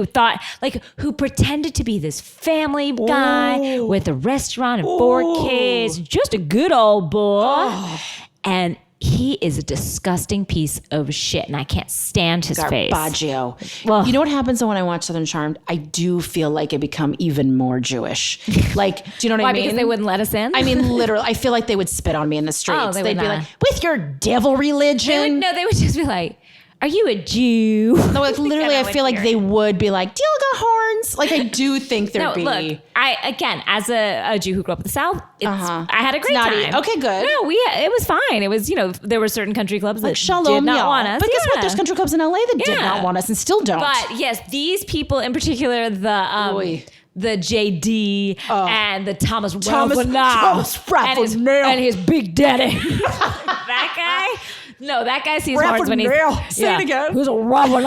who pretended to be this family guy with a restaurant and 4 kids, just a good old boy. And he is a disgusting piece of shit, and I can't stand his face. Garbaggio. Well, you know what happens when I watch Southern Charmed? I do feel like I become even more Jewish. Like, do you know what I mean? Because they wouldn't let us in? I mean, literally, I feel like they would spit on me in the streets. they They'd would be not. like, with your devil religion. they would just be like, are you a Jew? No, like literally, I feel like they would be like, do you got horns? Like, I do think there'd be. Look, again, as a Jew who grew up in the South, I had a great time. Okay, good. No, it was fine. It was, there were certain country clubs that Shalom, did not y'all. want us. But guess what? There's country clubs in LA that did not want us and still don't. But yes, these people in particular, the JD and the Thomas Raphael and his big daddy. That guy? No, that guy sees horns when he's... Say it again. Who's a Robyn.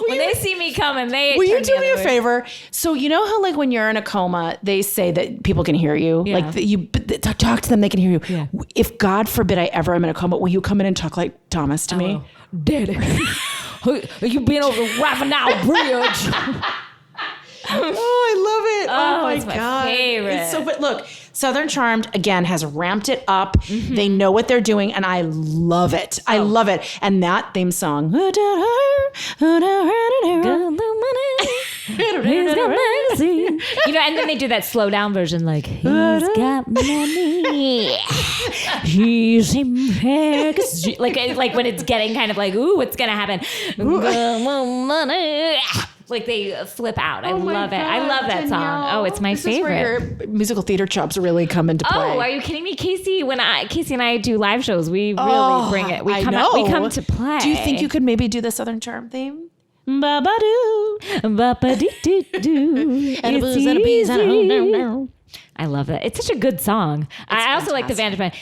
When they see me coming, they will you turn do the me a other way. favor? So you know how like when you're in a coma, they say that people can hear you. Yeah. Like you talk to them, they can hear you. Yeah. If God forbid I ever am in a coma, will you come in and talk like Thomas to me? Daddy, you been over the Raphael Bridge? Oh, I love it. Oh it's my God. favorite. It's so, but look, Southern Charmed, again, has ramped it up. Mm-hmm. They know what they're doing, and I love it. I love it. And that theme song. And then they do that slow down version, like, he's got money. He's like when it's getting kind of like, ooh, what's going to happen? Money. Like they flip out. I my love it. I God, love that song. Danielle. Oh, it's my this favorite. Is where your musical theater chops really come into play. Oh, are you kidding me, Casey? Casey and I do live shows, we really bring it. We come to play. Do you think you could maybe do the Southern Charm theme? Ba-ba-doo, ba-ba-dee-doo-doo. And It's the blues and the bees and a easy. no, no. I love it. It's such a good song. I also like the Vanderpump.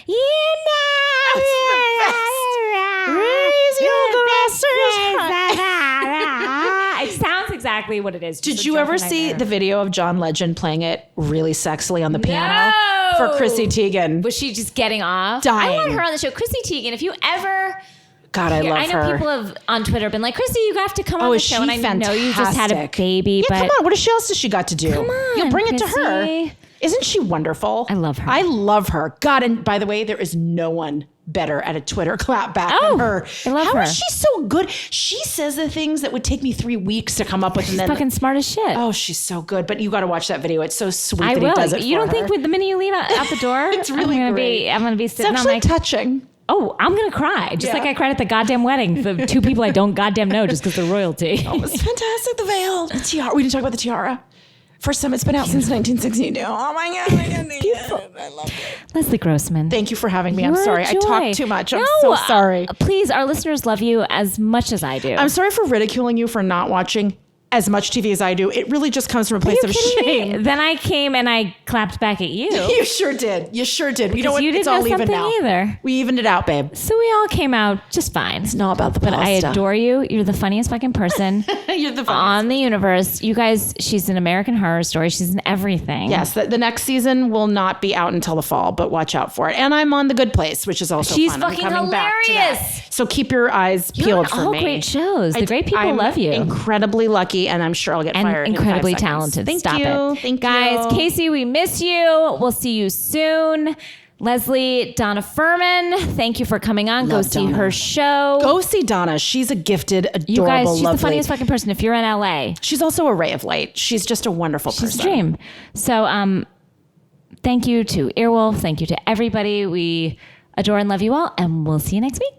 It sounds exactly what it is. Did you ever see the video of John Legend playing it really sexily on the piano for Chrissy Teigen? Was she just getting off? Dying. I want her on the show. Chrissy Teigen, if you ever... God, I love I know her. people have on Twitter been like, Chrissy, you have to come on the is show. she And I know you just had a fantastic. baby, Yeah, but come on. What else has she got to do? Come on, you bring it to her. Chrissy. Isn't she wonderful? I love her. I love her. God, and by the way, there is no one better at a Twitter clap back than her. I love How her. is she so good? She says the things that would take me 3 weeks to come up with. she's and then, fucking smart as shit. oh, she's so good. But you got to watch that video. It's so sweet I that will. he does it You for don't her. think with the minute you leave out the door, It's really I'm great. gonna be It's sitting on actually my touching. Oh, I'm gonna cry. Just like I cried at the goddamn wedding. The two people I don't goddamn know just because they're royalty. Oh, it's fantastic. The veil, the tiara. We didn't talk about the tiara. First time it's been out since 1962. Oh my God. Beautiful. I love it. Leslie Grossman. Thank you for having me. I'm You're a sorry. I joy. talked too much. I'm No, so sorry. Please, our listeners love you as much as I do. I'm sorry for ridiculing you for not watching as much TV as I do. It really just comes from a place Are of you kidding me? shame. Then I came and I clapped back at you. You sure did. You sure did. You know what? you didn't It's all know even something now. either. We evened it out, babe. So we all came out just fine. It's not about the But I pasta. adore you. You're the funniest fucking person You're the funniest. on the universe. You guys, she's an American Horror Story. She's in everything. Yes, the next season will not be out until the fall, but watch out for it. And I'm on The Good Place, which is also She's fun. I'm fucking coming back to that. hilarious. So keep your eyes You're peeled on for all me. great shows. The great people I'm love you. Incredibly lucky, and I'm sure I'll get And fired. in 5 incredibly seconds. talented. Thank Stop you. it. Thank Guys, you. Casey, we miss you. We'll see you soon. Leslie, Dannah Phirman, thank you for coming on. Go Love see Dannah. her show. Go see Dannah. She's a gifted, adorable, you guys, she's lovely. the funniest fucking person. If you're in LA, She's also a ray of light. She's just a wonderful she's a person. dream. So, thank you to Earwolf. Thank you to everybody. We adore and love you all, and we'll see you next week.